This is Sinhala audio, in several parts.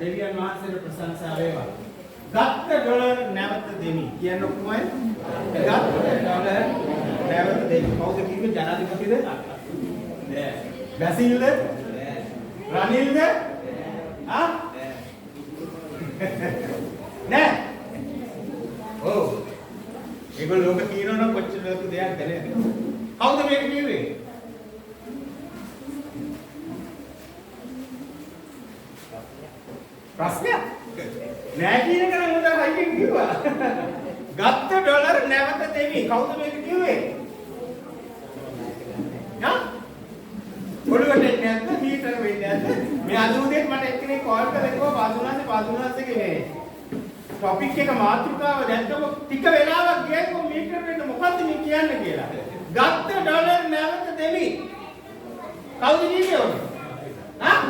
දෙවියන් වහන්සේට ප්‍රශංසා වේවා. ගත්ත ඩොලර් නැවත දෙමි. කියන්නේ කොහොමද? ගත්ත ඩොලර් නැවත දෙමි. කවුද කිව්වේ ජනාධිපතිද? නෑ. බැසිල්ද? නෑ. රනිල්ද? ආ? නෑ. ඔව්. ඒගොල්ලෝ ලෝක කියනවනම් කොච්චර ලොකු දෙයක්ද නේද? කවුද මේක කිව්වේ? ප්‍රශ්නයක් නෑ කියන එක නම් උදා හයියෙන් කිව්වා. ගත්ත ඩොලර් නැවත දෙමි. කවුද මේක කිව්වේ? යා? ඔළුවට එන්නේ නැද්ද? මීටර වෙන්නේ නැද්ද? මේ අද උදේ මට එක්කෙනෙක් කෝල් කරලා කිව්වා පාදුනාසේ මේ ටොපික් එක මාතෘකාව දැක්කම ටික වෙලාවක් ගියම මීටර වෙන්න මොකද්ද මේ කියන්නේ කියලා. ගත්ත ඩොලර් නැවත දෙමි. කවුද කිව්වේ ඔය? හා?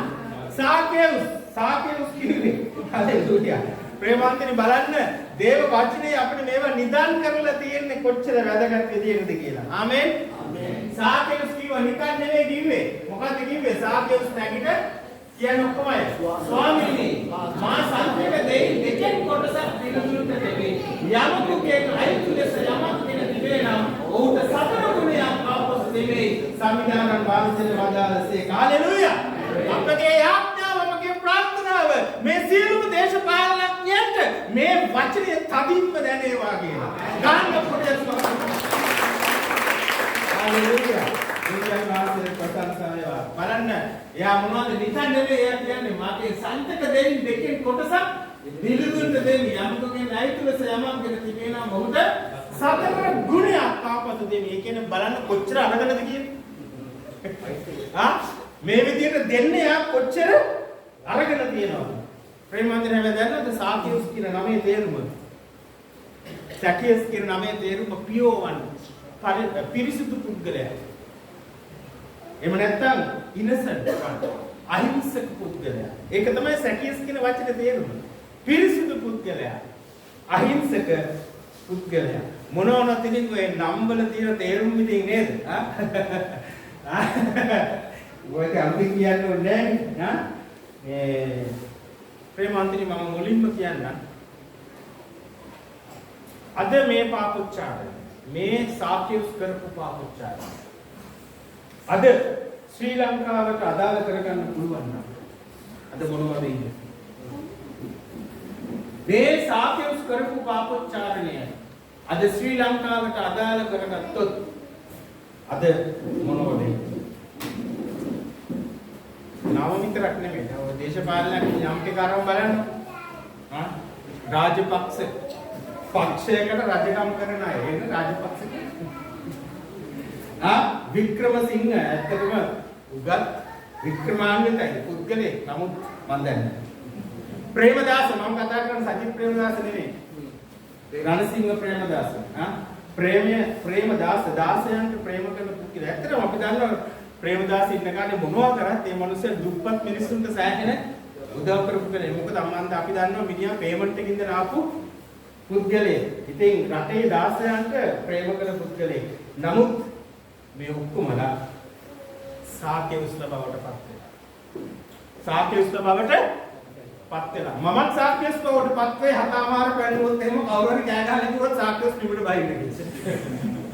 සාකේවුස් කිව්වේ. හලෙලූයා. ප්‍රේමාන්තනි බලන්න දේව වචනේ අපිට මේවා නිදාන් කරලා තියෙන්නේ කොච්චර වැදගත් විදියකද කියලා. ආමෙන්. ආමෙන්. සාකේවුස් කිව්වා නිකන් නෙවෙයි කිව්වේ. මොකද්ද කිව්වේ? සාකේවුස් නැගිට කියන්නේ ඔක්කොමයි. ස්වාමීනි මා සංකේත දෙකෙන් කොටසක් පිළිතුරුට දෙමි. යමකුගේ අයිති ලෙස යමක් වෙන දිවේ නම් ඔහුට සතර ගුණයක් ආපසු දෙමි. සංවිධානන් වාසයේ වදාළසේ. හලෙලූයා. අපගේ යාඥාවමගේ ප්‍රාර්ථනාව මේ සියලුම දේශපාලනඥයන්ට මේ වචනේ තදින්ම දැනේවා කියලා. ගාන්න පොඩ්ඩක් හලෙලූයා. දෙවියන් වහන්සේට ප්‍රශංසා වේවා. බලන්න එයා මොනවද නිකන් නෙවෙයි එයා කියන්නේ මාගේ සංතක දෙකෙන් කොටසක් දිලුදුන්ට දෙමි. යමකගේ ණයිතුලස යමක් ගැන තිබේනම් ඔහුට සතර ගුණයක් ආපසු දෙමි. ඒ කියන්නේ බලන්න කොච්චර අනගලද කියන්නේ. මේ විදිහට දෙන්නේ යා කොච්චර අරගෙන තියෙනවද? ප්‍රේමන්තර හැමදාම සාකියුස් කියන නමේ තේරුම. සැකියස් කියන නමේ තේරුම පියෝවන් පිරිසුදු පුද්ගලයා. එහෙම නැත්නම් ඉනසන්ට් අහිංසක පුද්ගලයා. ඒක තමයි සැකියස් කියන වචනේ තේරුම. පිරිසුදු පුද්ගලයා. අහිංසක පුද්ගලයා. මොනවද ඉතින් ඔය නම් වල තියෙන තේරුම් ඉතින් නේද? ඔයක අලුතින් කියන්න ඕනේ නෑ. මේ ප්‍රේමාන්තනි මම මුලින්ම කියන්නම්. අද මේ පාපොච්චාරය මේ සාක්‍යුස් කරපු පාපොච්චාරය අද ශ්‍රී ලංකාවට අදාළ කරගන්න පුළුවන් නම් අද මොනවද ඉන්නේ? මේ සාක්‍යුස් කරපු පාපොච්චාරණය අද ශ්‍රී ලංකාවට අදාළ කරගත්තොත් අද මොනවද ඉන්නේ? नाम वितरक ने बेटा वो देशपालना की नाम के कारण බලන්න हाँ राजपक्ष पक्षයකට රජකම් කරන අය එන්න රාජපක්ෂ වික්‍රමසිංහ ඇත්තටම උගත් වික්‍රමාන්විතයි පුද්ගලෙක් නමුත් මම දන්නේ ප්‍රේමදාස මම කතා කරන සජිත් ප්‍රේමදාස නෙමෙයි රණසිංහ ප්‍රේමදාස ප්‍රේමදාස දාසයන්ට ප්‍රේම කරන පුද්ගලයා ඇත්තටම අපි දන්නවා ප්‍රේමදාස ඉන්න කාලේ මොනවා කරත් මේ මිනිස්සු දුප්පත් මිනිස්සුන්ට සෑහෙන උදව් කරපු කෙනෙක්. මොකද අම්මන්ද අපි දන්නවා මිනිහා පේමන්ට් එකකින් දෙන ආපු පුද්ගලයෙක්. ඉතින් රටේ දාසයන්ට ප්‍රේම කරන පුද්ගලයෙක්. නමුත් මේ ඔක්කොමලා සාක්‍යුස්ල බවට පත් වෙනවා. සාක්‍යුස්ල බවට පත් වෙනවා. මමත් සාක්‍යුස් බවට පත් වෙයි හතමාර පැනුවොත් එහෙම කවුරු හරි කෑ ගහලා කිව්වොත් සාක්‍යුස් පිටුට බහින්න කියලා.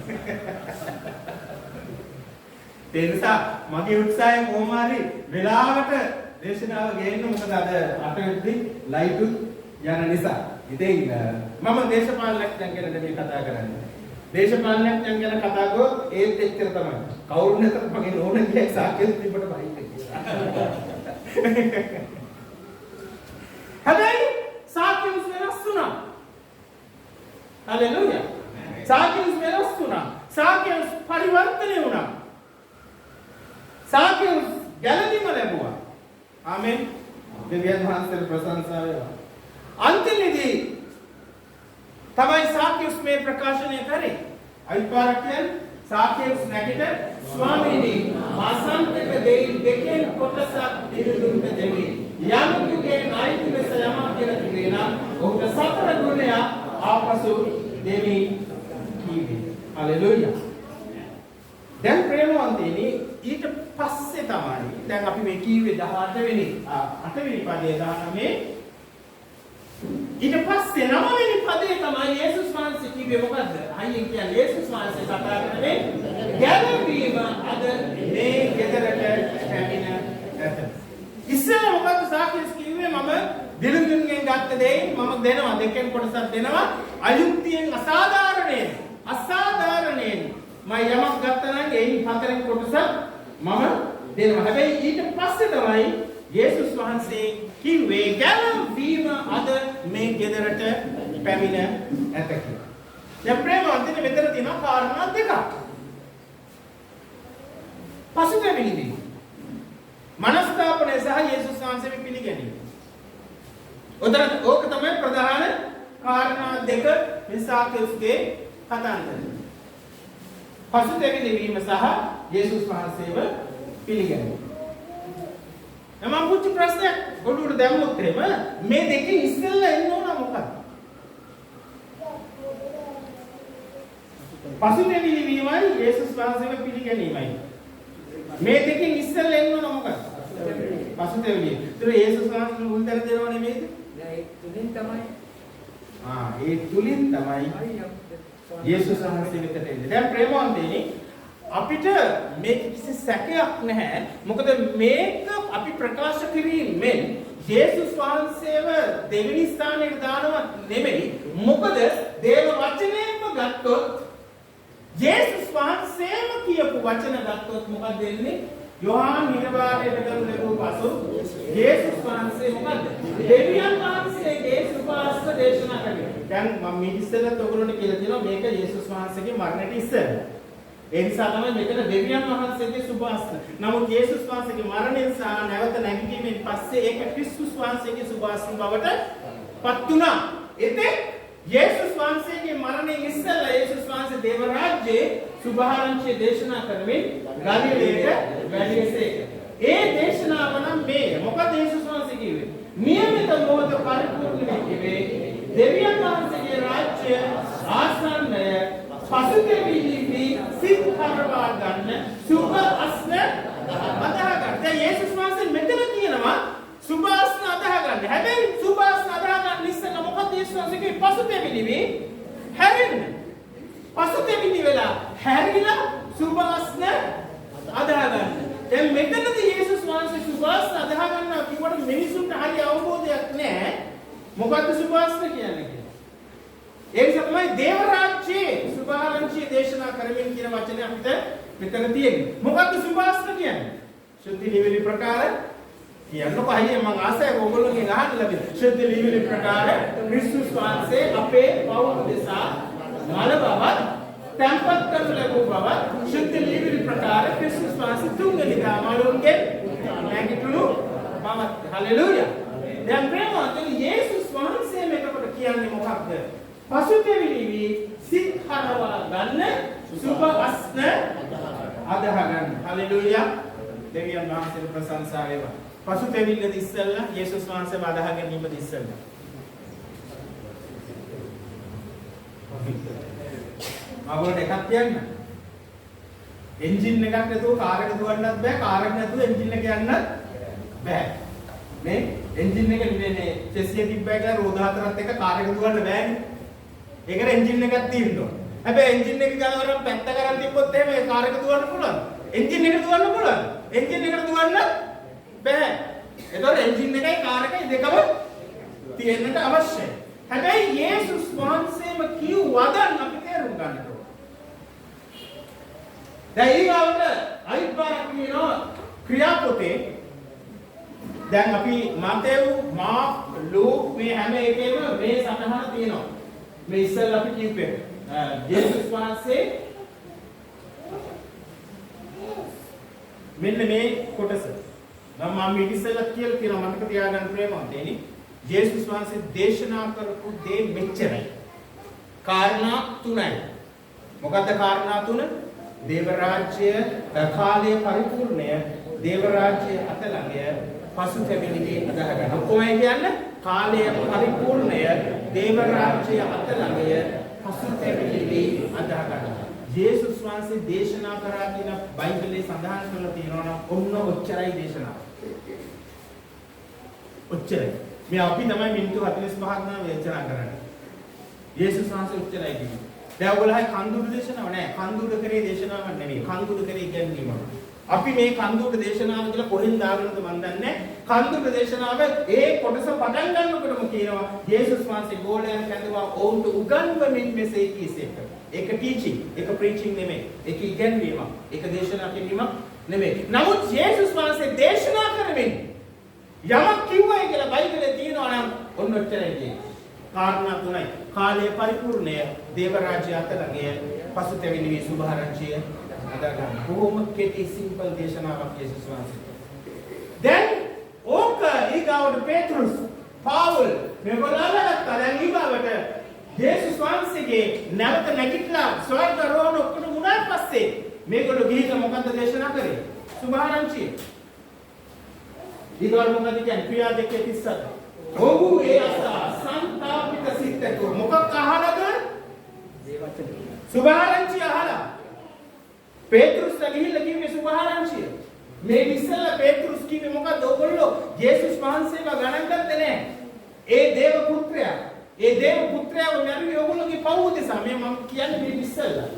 ඒ නිසා මගේ උත්සාහය කොහොම හරි වෙලාවට දේශනාව ගේන්න මොකද අද 8 වෙනිදි ලයිට් යන නිසා. ඉතින් මම දේශපාලනඥයන් ගැන මේ කතා කරන්නේ. දේශපාලනඥයන් ගැන කතා කරොත් ඒත් එච්චර තමයි. කවුරු නැතත් මගේ නෝන ගියා සාකච්ඡා තිබ්බට බහින්න කියලා. හැබැයි සාකච්ඡා වෙනස් වුණා. හලෙලූයා. සාකච්ඡා වෙනස් වුණා. සාකච්ඡා පරිවර්තනය වුණා. සාක්‍යුස් ගැලවීම ලැබුවා. ආමෙන්. දෙවියන් වහන්සේට ප්‍රශංසා වේවා. අන්තිමේදී තමයි සාක්‍යුස් මේ ප්‍රකාශනය කරේ. අයිපාරක් කියන්නේ සාක්‍යුස් නැගිට ස්වාමීනි මාසන්තක දෙකෙන් කොටසක් දිනුදුන්ට දෙමි. යම්කුගේ අයිති ලෙස යමක් කියලා කියනවා. ඔහුට සතර ගුණයක් ආපසු දෙමි කීවේ. හලෙලූයා. දැන් ප්‍රේමවන්තයනි ඊට පස්සේ තමයි දැන් අපි මේ කීවේ 18 වෙනි පදේ 19 ඊට පස්සේ 9 වෙනි පදේ තමයි යේසුස් වහන්සේ කිව්වේ මොකද්ද? අයියෙන් කියන්නේ යේසුස් වහන්සේ කතා කරන්නේ ගැලවීම අද මේ ගෙදරට පැමිණ ඇත. ඉස්සෙල්ලා මොකද්ද සාක්‍යස් කිව්වේ? මම දිලුගුන්ගෙන් ගත්ත දේ මම දෙනවා, දෙකෙන් කොටසක් දෙනවා. අයුක්තියෙන් අසාධාරණයෙන් මම යමක් ගත්තා නම් එයින් හතරෙන් කොටසක් මම දෙනවා. හැබැයි ඊට පස්සේ තමයි යේසුස් වහන්සේ කිව්වේ ගැලවීම අද මේ ගෙදරට පැමිණ ඇත කියලා. දැන් ප්‍රේමවන්තනේ මෙතන තියෙන කාරණා දෙකක්. පසුතැවිලි මනස්ථාපනය සහ යේසුස් වහන්සේගේ පිළිගැනීම. ඕක තමයි ප්‍රධාන කාරණා දෙක මෙසාකෙස්ගේ කතාන්තරය. පසුතැවිලි වීම සහ යේසුස් වහන්සේව පිළිගැනීම. මම පුංචි ප්‍රශ්නයක් ඔළුවට දැම්මොත් එහෙම මේ දෙකෙන් ඉස්සෙල්ලා එන්න ඕන මොකක්ද? පසුතැවිලි වීමයි යේසුස් වහන්සේව පිළිගැනීමයි. මේ දෙකෙන් ඉස්සෙල්ලා එන්න ඕන මොකක්ද? පසුතැවිලි. ඒතර යේසුස් වහන්සේ උන්තර දෙනව නෙමෙයිද? ඒ තුලින් තමයි යේසුස් වහන්සේ වෙතට එන්නේ. දැන් ප්‍රේමවන්තයනි අපිට මේක කිසි සැකයක් නැහැ. මොකද මේක අපි ප්‍රකාශ කිරීමෙන් යේසුස් වහන්සේව දෙවෙනි ස්ථානයට දානවා නෙමෙයි. මොකද දේව වචනයෙන්ම ගත්තොත් යේසුස් වහන්සේම කියපු වචන ගත්තොත් මොකද වෙන්නේ? යෝහාන් නිර්වාණයට ගනු ලැබුව පසු යේසුස් වහන්සේ මොකද? දෙවියන් වහන්සේගේ සුභාස්ත දේශනා කළේ. දැන් මම මේ ඉස්සෙල්ලත් ඔයගොල්ලන්ට කියලා දෙනවා මේක යේසුස් වහන්සේගේ මරණයට ඉස්සෙල්ලා. ඒ නිසා තමයි මෙතන දෙවියන් වහන්සේගේ සුභාස්ත. නමුත් යේසුස් වහන්සේගේ මරණයෙන් සහ නැවත නැගීමෙන් පස්සේ ඒක ක්‍රිස්තුස් වහන්සේගේ සුභාස්ත බවට පත් වුණා. එතෙක් යේසුස් වහන්සේගේ මරණයෙන් ඉස්සෙල්ලා යේසුස් වහන්සේ දේව රාජ්‍යයේ සුභාරංචිය දේශනා කරමින් ගලිලයට වැඩියසේක. ඒ දේශනාව නම් මේ මොකද යේසුස් වහන්සේ කිව්වේ? නියමිත මොහොත පරිපූර්ණ කිව්වේ දෙවියන් වහන්සේගේ රාජ්‍ය ආසන්නය පසුතැවිලි සිත් කරවා ගන්න සුභ අස්න අදහ ගන්න. දැන් යේසුස් වහන්සේ මෙතන කියනවා සුභ අස්න අදහ ගන්න. හැබැයි සුභ අස්න අදහ ගන්න ඉස්සෙල්ලා මොකද යේසුස් වහන්සේ කිව්වේ? පසුතැවිලි හැරෙන්න. පසුතැවිලි වෙලා හැරිලා සුභ අස්න අදහ ගන්න. දැන් මෙතනදී යේසුස් වහන්සේ සුභ අස්න අදහ ගන්නවා කිව්වට මිනිසුන්ට හරි අවබෝධයක් නැහැ. මොකද්ද සුභ අස්න කියන්නේ කියලා. ඒ නිසා තමයි දේව රාජ්‍යයේ සුභාරංචිය දේශනා කරමින් කියන වචනේ අපිට මෙතන තියෙන්නේ. මොකද්ද සුභාස්න කියන්නේ? ශුද්ධ නිවිලි ප්‍රකාර කියන්නකො අයියේ මම ආසයි ඕගොල්ලෝගෙන් අහන්න ලැබෙන. ශුද්ධ නිවිලි ප්‍රකාර ක්‍රිස්තුස් වහන්සේ අපේ පවුල් දෙසා මල බවත් තැන්පත් කරන ලැබුව බව ශුද්ධ නිවිලි ප්‍රකාර ක්‍රිස්තුස් වහන්සේ තුන්වෙනි දාමලුන්ගේ නැගිටුණු බවත්. හලෙලූයා. දැන් ප්‍රේමවන්තනි යේසුස් වහන්සේ මේකට කියන්නේ මොකක්ද? පසුතැවිලි සිත් හරවා ගන්න සුභ අස්න අදහ ගන්න. හලෙලූයා. දෙවියන් වහන්සේට ප්‍රශංසා වේවා. පසුතැවිල්ලද ඉස්සෙල්ලා යේසුස් වහන්සේව අදහ ගැනීමද ඉස්සෙල්ලා. මම එකක් කියන්න. එන්ජින් එකක් නැතුව කාර් එක දුවන්නත් බෑ. කාර් එක නැතුව එන්ජින් එක යන්නත් බෑ. මේ එන්ජින් එක නේ චෙස්සිය තිබ්බයි කියලා රෝද හතරත් එක කාර් එක දුවන්න බෑනේ. ඒකට එන්ජින් එකක් තියෙන්න ඕන. හැබැයි එන්ජින් එක ගානවරම් පැත්ත කරන් තිබ්බොත් එහෙම ඒ කාර් එක දුවන්න පුළුවන්. එන්ජින් එක දුවන්න පුළුවන්. එන්ජින් එකට දුවන්න බෑ. ඒතකොට එන්ජින් එකයි කාර් එකයි දෙකම තියෙන්නට අවශ්‍යයි. හැබැයි යේසුස් වහන්සේම කිව්වද අපි තේරුම් ගන්න ඕන. දැන් ඊගාවට අයිත් පාරක් කියනවා ක්‍රියාපොතේ දැන් අපි මතේව් මාක් ලූක් මේ හැම එකේම මේ සටහන තියෙනවා. මේ ඉස්සෙල්ලා අපි කිව්වේ යේසුස් වහන්සේ මෙන්න මේ කොටස. මම ඉස්සෙල්ලා කියලා තියෙනවා මතක තියාගන්න ප්‍රේමවන්තයනි. යේසුස් වහන්සේ දේශනා කරපු දේ මෙච්චරයි. කාරණා තුනයි. මොකද්ද කාරණා තුන? දේව රාජ්‍ය කාලයේ පරිපූර්ණය, දේව රාජ්‍ය අතලඟය, පසුතැවිලි අදහ ගන්න. කොහොමද කියන්නේ? කාලයේ පරිපූර්ණය, දේව රාජ්‍ය අතලඟය, පසුතැවිලි අදහ ගන්න. යේසුස් වහන්සේ දේශනා කරා කියන බයිබලයේ සඳහන් කරලා තියෙනවා නම් ඔන්න ඔච්චරයි දේශනාව. ඔච්චරයි. මේ අපි තමයි මිනිත්තු 45ක් නම් දේශනා කරන්නේ. යේසුස් වහන්සේ ඔච්චරයි කියන්නේ. දැන් ඔයගොල්ලෝ කන්දුඩු දේශනාව නෑ. කන්දුඩු කරේ දේශනාවක් නෙවෙයි. කන්දුඩු කරේ ඉගැන්වීම. අපි මේ කන්දුඩු දේශනාව කියලා කොහෙන් දාගෙනද මන් දන්නේ. කන්දුඩු දේශනාව ඒ කොටස පටන් ගන්නකොටම කියනවා යේසුස් වහන්සේ ගෝලයන් කැඳවා ඔවුන්ට උගන්වමින් මෙසේ කීසේක. ඒක ටීචින්, ඒක ප්‍රීචින් නෙමෙයි. ඒක ඉගැන්වීම. ඒක දේශනා කිරීම නෙමෙයි. නමුත් යේසුස් වහන්සේ දේශනා කරමින් යමක් කිව්වයි කියලා බයිබලයේ තියෙනවා නම් ඔන්න ඔච්චරයි කියන්නේ. කාරණා තුනයි. කාලයේ පරිපූර්ණය, දේව රාජ්‍ය අතලගය, පසුතැවිලි වී සුභාරංචිය අදා ගන්න. බොහොම කෙටි සිම්පල් දේශනාවක් යේසුස් වහන්සේ. දැන් ඕක ඊගාවට පේත්‍රුස්, පාවුල් මේගොල්ලන්ට දැන් ඊගාවට යේසුස් වහන්සේගේ නැවත නැගිටලා ස්වර්ගාරෝහණ ඔක්කොම වුණාට පස්සේ මේගොල්ලෝ ගිහින් මොකද්ද දේශනා කරේ? සුභාරංචිය. ඊගොල්ලෝ මොකද කියන්නේ? ක්‍රියා 2:37. ඔහු ඒ අසා සංතාපිත සිතට මොකක් අහලාද? සුභාරංචිය අහලා. පේත්‍රුස් ගිහිල්ලා කිව්වේ සුභාරංචිය. මේ ඉස්සෙල්ලා පේත්‍රුස් කිව්වේ මොකද්ද? ඔයගොල්ලෝ යේසුස් වහන්සේව ගණන් ගත්තේ නැහැ. ඒ දේව පුත්‍රයා. ඒ දේව පුත්‍රයාව මැරුවේ ඔයගොල්ලෝගේ පව් උදෙසා. මේ මම කියන්නේ මේ ඉස්සෙල්ලා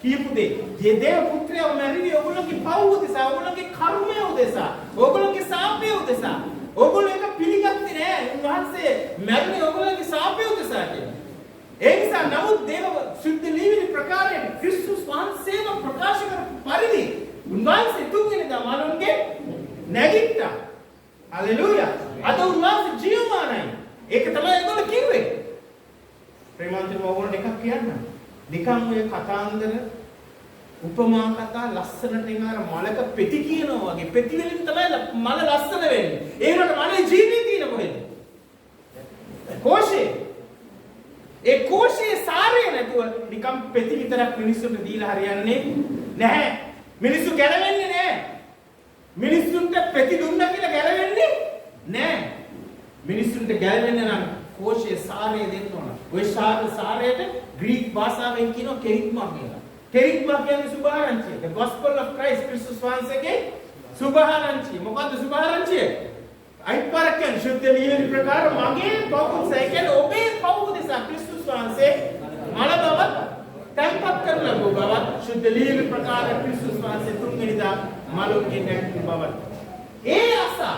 කියපු දේ. මේ දේව පුත්‍රයාව මැරුවේ ඔයගොල්ලෝගේ පව් උදෙසා, ඔයගොල්ලෝගේ කර්මය උදෙසා, ඔයගොල්ලෝගේ සාපය උදෙසා. ඔයගොල්ලෝ එක පිළිගත්තේ නෑ. උන්වහන්සේ මැරුණේ ඔයගොල්ලෝගේ සාපය උදෙසා කියලා. ඒ නිසා නමුත් දේව සුද්ධ ලිවිලි ප්‍රකාරයෙන් ක්‍රිස්තුස් වහන්සේව ප්‍රකාශ කරපු පරිදි උන්වහන්සේ තුන්වෙනිදා මරණයෙන් නැගිට්ටා. හලෙලූයා. අද උන්වහන්සේ ජීවමානයි. ඒක තමයි ඒගොල්ලෝ කිව්වේ. ප්‍රේමන්තව ඕගොල්ලෝ එකක් කියන්න. නිකන් ඔය කතාන්දර උපමා කතා ලස්සනට එන මලක පෙති කියනවා වගේ පෙති වලින් තමයි මල ලස්සන වෙන්නේ. ඒ වුණාට මලේ ජීවිතය තියෙන කොහෙද? කෝෂේ. ඒ කෝෂේ සාරය නැතුව නිකම් පෙති විතරක් මිනිස්සුන්ට දීලා හරියන්නේ නැහැ. මිනිස්සු ගැලවෙන්නේ නැහැ. මිනිස්සුන්ට පෙති දුන්නා කියලා ගැලවෙන්නේ නැහැ. මිනිස්සුන්ට ගැලවෙන්න නම් කෝෂේ සාරය දෙන්න ඕන. ওই සාරයට ග්‍රීක භාෂාවෙන් කියනවා කෙරිග්මා කියලා. කෙරිග්මා කියන්නේ සුභාරංචිය. The gospel of Christ ක්‍රිස්තුස් වහන්සේගේ සුභාරංචිය. මොකද්ද සුභාරංචිය? අයිපරකන් ශුද්ධ ලියවිලි ප්‍රකාර මගේ පවුසයි කියන්නේ ඔබේ පවුදෙසා ක්‍රිස්තුස් වහන්සේ මල බව තැන්පත් කරන බව ශුද්ධ ලියවිලි ප්‍රකාර ක්‍රිස්තුස් වහන්සේ තුන්වෙනිදා මලුන්ගේ නැති බව. ඒ අසා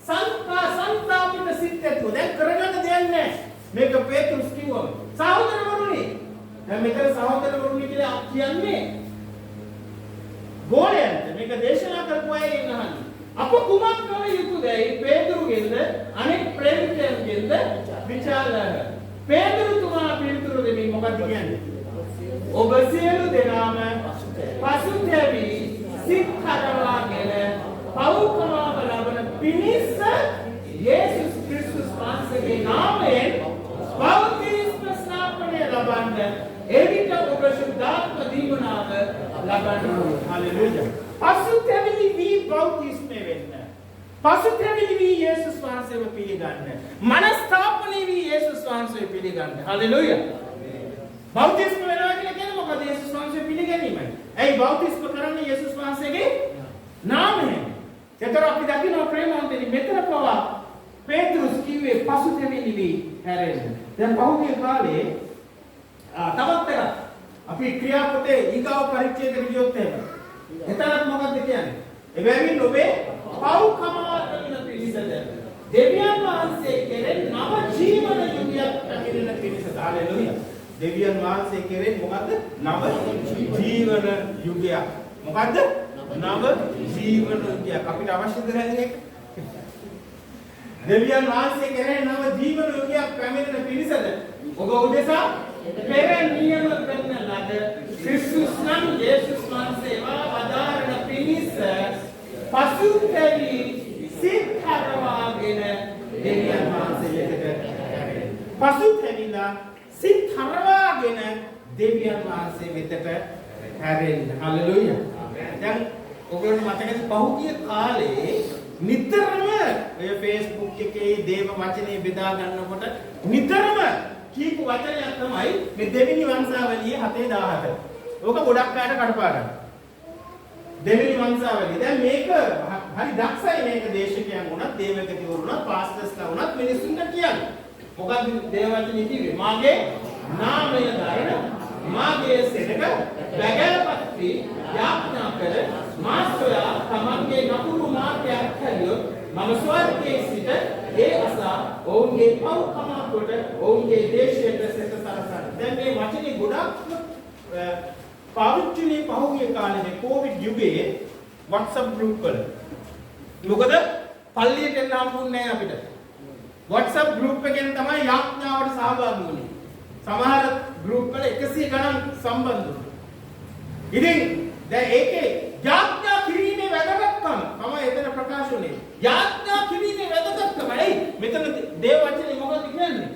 සංතාපිත සිතේතු දැන් කරගන්න දෙයක් නැහැ. මේක පේතුස් කිව්වම සහෝදරවරුනි දැන් මෙතන සහෝදරවරුනි කියලා කියන්නේ ගෝලයන්ට මේක දේශනා කරපු අයගෙන් අහන්නේ. අප කුමක් කළ යුතුදයි පේතුරුගෙන්ද අනෙක් ප්‍රේමිකයන්ගෙන්ද විචාරණ. පේතුරුතුමා පිළිතුරු දෙමින් මොකක්ද කියන්නේ? ඔබ සියලු දෙනාම පසුතැවි සිත් හදවාගෙන පවුකමාව ලබන පිණිස යේසුස් ක්‍රිස්තුස් වහන්සේගේ නාමයෙන් බෞද්ධ ස්ථාපනය ලබන්න එවිට ඔබ සුද්ධාත්ම දීවනාව ලබන්න. හලෙලූයා. පසුතැවිලි වී බෞද්ධිස්මය වෙන්න. පසුතැවිලි වී යේසුස් වහන්සේව පිළිගන්න. මනස්ථාපනය වී යේසුස් වහන්සේව පිළිගන්න. හලෙලූයා. බෞද්ධිස්ම වෙනවා කියලා කියන්නේ මොකද? යේසුස් වහන්සේ පිළිගැනීමයි. ඇයි බෞද්ධිස්ම කරන්නේ? යේසුස් වහන්සේගේ නාමයෙන්. ඒතර අපි දකින්න ප්‍රේමවන්තනි මෙතන පවා පේතුරුස් කිව්වේ පසුතැවිලි වී හැරෙන්න. දැන් පහුගිය කාලේ තවත් එකක් අපි ක්‍රියාපතේ ඊගාව පරිච්ඡේදෙට ගියොත් එහෙම එතනත් මොකක්ද කියන්නේ? එබැවින් ඔබේ පව්කමාවන පිණිසද දෙවියන් වහන්සේ කෙරෙන් නව ජීවන යුගයක් පැමිණෙන පිණිසද. හලෙලූයා. දෙවියන් වහන්සේ කෙරෙන් මොකද්ද? නව ජීවන යුගයක්. මොකද්ද? නව ජීවන යුගයක්. අපිට අවශ්‍යද නැහැ ඒක? දෙවියන් වහන්සේ කෙරෙන් නව ජීවන යුගයක් පැමිණෙන පිණිසද ඔබ උදෙසා පෙර නියම කරන ලද ක්‍රිස්තුස් නම් යේසුස් වහන්සේව වදාරන පිණිස පසුතැවි සිත් හරවාගෙන දෙවියන් වහන්සේ වෙතට හැරෙන්න. පසුතැවිලා සිත් හරවාගෙන දෙවියන් වහන්සේ වෙතට හැරෙන්න. හලෙලූයා. දැන් ඔයගොල්ලෝ මතකද පහුගිය කාලේ නිතරම ඔය Facebook එකේ දේව වචනේ බෙදා ගන්නකොට නිතරම කීප වචනයක් තමයි මේ දෙවෙනි වංශාවලියේ 7:17. ඕක ගොඩක් අයට කඩපාඩම්. දෙවෙනි වංශාවලිය. දැන් මේක හරි දක්ෂයි මේක දේශකයන් වුණත්, දේවගතිවරු වුණත්, පාස්ටර්ස්ලා වුණත් මිනිස්සුන්ට කියන්නේ. මොකක්ද දේවවචනේ කිව්වේ? මාගේ නාමය දරන මාගේ සෙනඟ වැගෑපත් වී යාඥා කර මා සොයා තමන්ගේ නපුරු මාර්ගයක් හැරියොත් මම ස්වර්ගයේ සිට ඒ අසා ඔවුන්ගේ පව් කමා කොට ඔවුන්ගේ දේශයට සෙත සලසන. දැන් මේ වචනේ ගොඩක් පාවිච්චිනේ පහුගිය කාලේ කොවිඩ් යුගයේ WhatsApp group වල. මොකද පල්ලියට එන්න හම්බුන්නේ නැහැ අපිට. WhatsApp group එකෙන් තමයි යාඥාවට සහභාගී වුනේ. සමහර group වල 100 ගණන් සම්බන්ධ වුණා. ඉතින් දැන් ඒකේ යාඥා කිරීමේ වැදගත්කම තමයි එතන ප්‍රකාශ වුනේ. යාඥා කිරීමේ වැදගත්කම. ඇයි? මෙතන දේව වචනේ මොකද කියන්නේ?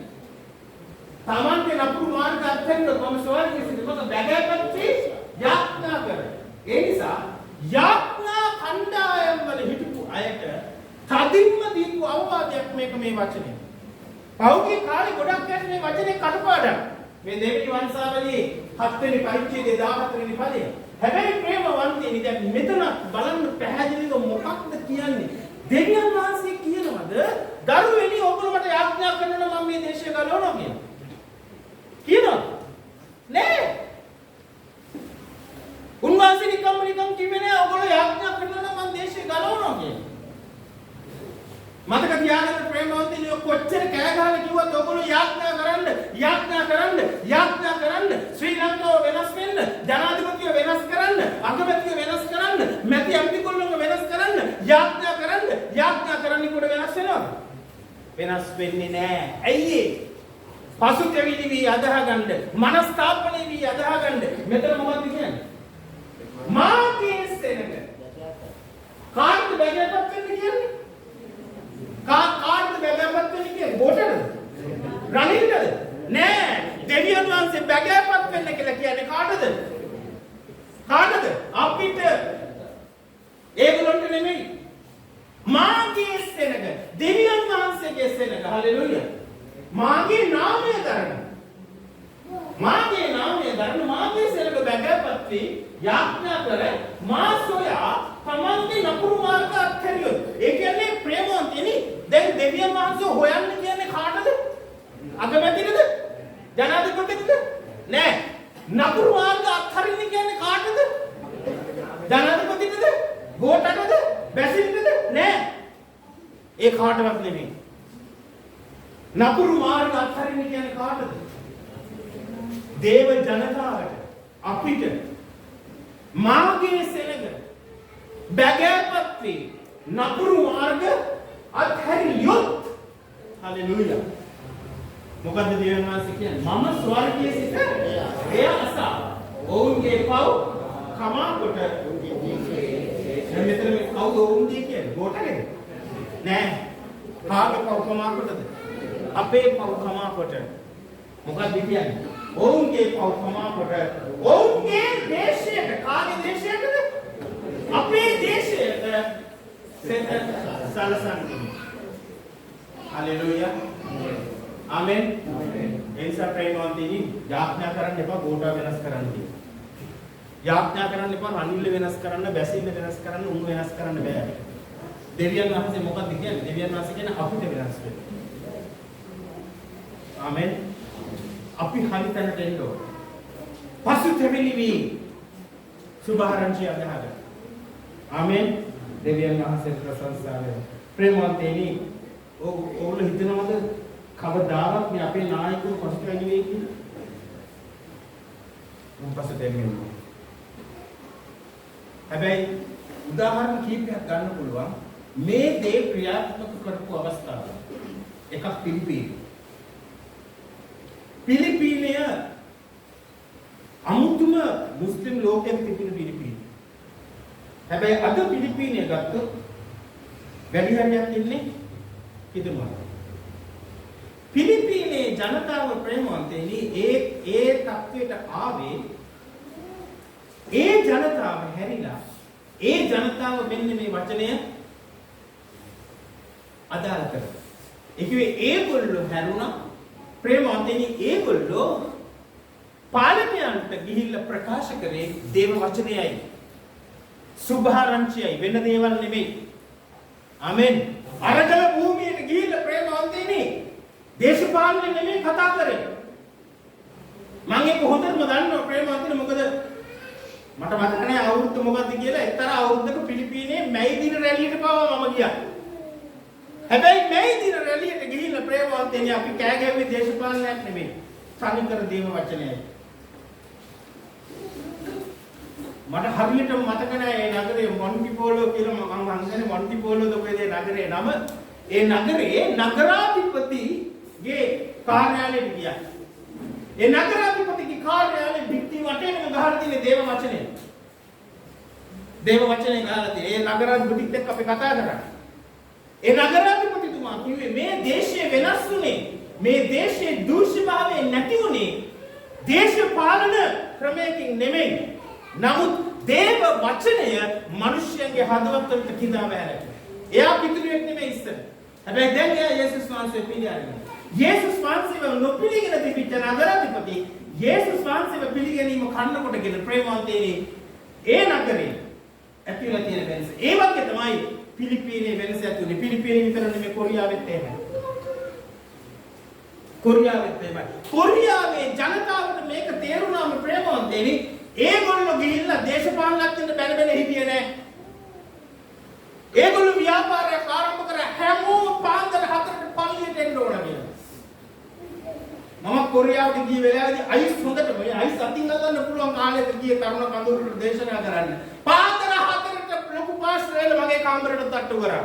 තමන්ගේ නපුරු මාර්ග අත්හැරියොත් මම ස්වර්ගයේ සිට මොකද බැගෑපත්ටි යාඥා කර. ඒ නිසා යාඥා කණ්ඩායම් වල හිටපු අයට තදින්ම දීපු අවවාදයක් මේක මේ වචනේ. පෞද්ගලික කාලේ ගොඩක් ඇස් මේ වචනේ කටපාඩම්. මේ දෙවෙනි වංශාවලියේ 7 වෙනි පරිච්ඡේදයේ 14 වෙනි පදය. හැබැයි ප්‍රේමවන්තයනි දැන් මෙතන බලන්න පැහැදිලිව මොකක්ද කියන්නේ? දෙවියන් වහන්සේ කියනවද දරුවෙනි ඔබට මට යාඥා කරනවා මම මේ දේශය ගලවනවා කියලා? කියනවා? නෑ. උන්වහන්සේ නිකම් කිව්වේ නෑ ඔයගොල්ලෝ යාඥා කරනවා මම දේශය ගලවනවා කියලා. මතක තියාගන්න ප්‍රේමවන්තයනි කොච්චර කෑ ගහලා කිව්වත් ඔයගොල්ලෝ යාඥා කරන්න ශ්‍රී ලංකාව වෙනස් වෙන්න ජනාධිපතිව වෙනස් කරන්න අගමැතිව වෙනස් කරන්න මැති අම්තිකොල්ලන්ව වෙනස් කරන්න යාඥා කරන්න කොට වෙනස් වෙනවද? වෙනස් වෙන්නේ නෑ. ඇයි ඒ? පසුතැවිලි වී අදහගන්න මනස්ථාපනය වී අදහගන්න මෙතන මොකක්ද කියන්නේ? මාගේ සෙනඟ කාටද බැගෑපත් වෙන්න කියන්නේ? කාටද බැගෑපත් වෙන්න කියන්නේ? බොටද? රණින්ටද? නෑ. දෙවියන් වහන්සේ බැගෑපත් වෙන්න කියලා කියන්නේ කාටද? අපිට. ඒගොල්ලන්ට නෙමෙයි. මාගේ සෙනඟ දෙවියන් වහන්සේගේ සෙනඟ. හලෙලූයා. මාගේ නාමය දරන මාගේ සෙනඟ බැගෑපත් වී යාඥා කර මා සොයා තමන්ගේ නපුරු මාර්ග අත්හැරියොත්. ඒ කියන්නේ ප්‍රේමවන්තයනි දැන් දෙවියන් වහන්සේ හොයන්න කියන්නේ කාටද? අගමැතිටද? ජනාධිපතිටද? නෑ. නපුරු මාර්ග අත්හරින්න කියන්නේ කාටද? ජනාධිපතිටද? ගෝඨටද? බැසිල්ටද? නෑ. ඒ කාටවත් නෙමෙයි. නපුරු මාර්ග අත්හරින්න කියන්නේ කාටද? දේව ජනතාවට, අපිට. මාගේ සෙනඟ බැගෑපත් වී නපුරු මාර්ග අත්හැරියොත්. හලෙලූයා. මොකද්ද දෙවියන් වහන්සේ කියන්නේ? මම ස්වර්ගයේ සිට එය අසා ඔවුන්ගේ පව් කමා කොට දැන් මෙතන මේ කවුද ඔවුන්ගේ කියන්නේ? ගෝඨකද? නෑ. කාගේ පව් කමා කොටද? අපේ පව් කමා කොට. මොකක්ද කියන්නේ? ඔවුන්ගේ පව් කමා කොට ඔවුන්ගේ දේශයට. කාගේ දේශයටද? අපේ දේශයට සෙත සලසන්නේ. හලෙලූයා. ආමෙන්. එනිසා ප්‍රේමවන්තයනි යාඥා කරන්න එපා ගෝඨා වෙනස් කරන්න කියලා. යාඥා කරන්න එපා රනිල්ල වෙනස් කරන්න, බැසිල්ල වෙනස් කරන්න, උන් වෙනස් කරන්න බෑ. දෙවියන් වහන්සේ මොකක්ද කියන්නේ? දෙවියන් වහන්සේ කියන්නේ අපිට වෙනස් වෙන්න. ආමෙන්. අපි හරිතැනට එන්න ඕන. පසුතැවිලි වී සුභාරංචිය අදහගන්න. ආමෙන්. දෙවියන් වහන්සේට ප්‍රශංසා වේවා. ප්‍රේමවන්තයනි ඔවුන් හිතනවද කවදාවත් මේ අපේ නායකව පසුතැවෙන්නේ වෙයි කියලා? මම පසුතැවෙන්නේ. හැබැයි උදාහරණ කීපයක් ගන්න පුළුවන් මේ දේ ක්‍රියාත්මක කරපු අවස්ථාව. එකක් පිලිපීනය අමුතුම මුස්ලිම් ලෝකයේ තිබුණ පිලිපීන. හැබැයි අද පිලිපීනය ගත්තොත් වැඩි හරියක් ඉන්නේ කිදුමා. පිලිපීනේ ජනතාව ප්‍රේමවන්තයනි ඒ තත්වයට ආවේ ඒ ජනතාව හැරිලා ඒ ජනතාව මෙන්න මේ වචනය අදාළ කරලා. ඒ කිව්වේ ඒගොල්ලෝ හැරුණා ප්‍රේමවන්තයනි ඒගොල්ලෝ පාලකයන්ට ගිහිල්ලා ප්‍රකාශ කරේ දේව වචනයයි. සුභාරංචියයි වෙන දේවල් නෙමෙයි. ආමෙන්. අරගල භූමියට ගිහිල්ලා ප්‍රේමවන්තයනි දේශපාලනේ නෙමෙයි කතා කරේ. මම ඒක හොඳටම දන්නවා ප්‍රේමවන්තයනි මොකද මට මතක නැහැ අවුරුද්ද මොකද්ද කියලා එක්තරා අවුරුද්දක පිලිපීනේ මැයි දින රැළියට පාවා මම ගියා. හැබැයි මැයි දින රැළියට ගිහිල්ලා ප්‍රේමවන්තයනි අපි කෑ ගැහුවේ දේශපාලනයක් නෙමෙයි. තනිකර දේව වචනයයි. මට හරියටම මතක නැහැ ඒ නගරේ මොන්ටිපෝලෝ කියලා මම හිතන්නේ මොන්ටිපෝලෝද කොහෙද නගරේ නම. ඒ නගරේ නගරාධිපතිගේ කාර්යාලයට ගියා. ඒ නගරාධිපතිගේ කාර්යාලේ පිටි වටේම ගහලා තියෙන දේව වචනය. දේව වචනේ ගහලා තියෙන. ඒ නගරාධිපතිත් එක්ක අපි කතා කරා. ඒ නගරාධිපතිතුමා කිව්වේ මේ දේශය වෙනස් වුණේ මේ දේශයේ දූෂ්‍යභාවය නැති වුණේ දේශපාලන ක්‍රමයකින් නෙමෙයි. නමුත් දේව වචනය මිනිස්යන්ගේ හදවතට කිඳා බැහැලා. එයා පිටුරුවෙක් නෙමෙයි ඉස්සර. හැබැයි දැන් එයා යේසුස් වහන්සේ පිළිගන්නවා. යේසුස් වහන්සේව නොපිළිගෙන තිබිච්ච නගරාධිපති යේසුස් වහන්සේව පිළිගැනීම කන්න කොටගෙන ප්‍රේමවන්තයනි ඒ නගරේ ඇතිවලා තියෙන වෙනස. ඒ වගේ තමයි පිලිපීනේ වෙනස ඇතුනේ. පිලිපීනේ විතර නෙමෙයි කොරියාවෙත් එහෙමයි. කොරියාවෙත් එහෙමයි. කොරියාවේ ජනතාවට මේක තේරුණාම ප්‍රේමවන්තයනි ඒගොල්ලෝ ගිහිල්ලා දේශපාලනඥයන්ට බැන හිටියේ නෑ. ඒගොල්ලෝ ව්‍යාපාරයක් ආරම්භ කරා හැමෝම පාන්දර 4ට පල්ලියට එන්න ඕන කියලා. මම කොරියාවට ගිය වෙලාවේදී අයිස් හොඳට මේ අයිස් අතින් ගන්න පුළුවන් කාලෙක ගියේ තරුණ කඳුරුට දේශනා කරන්න. පාන්දර 4ට ලොකු පාස්ටර් මගේ කාමරයට තට්ටු කරා.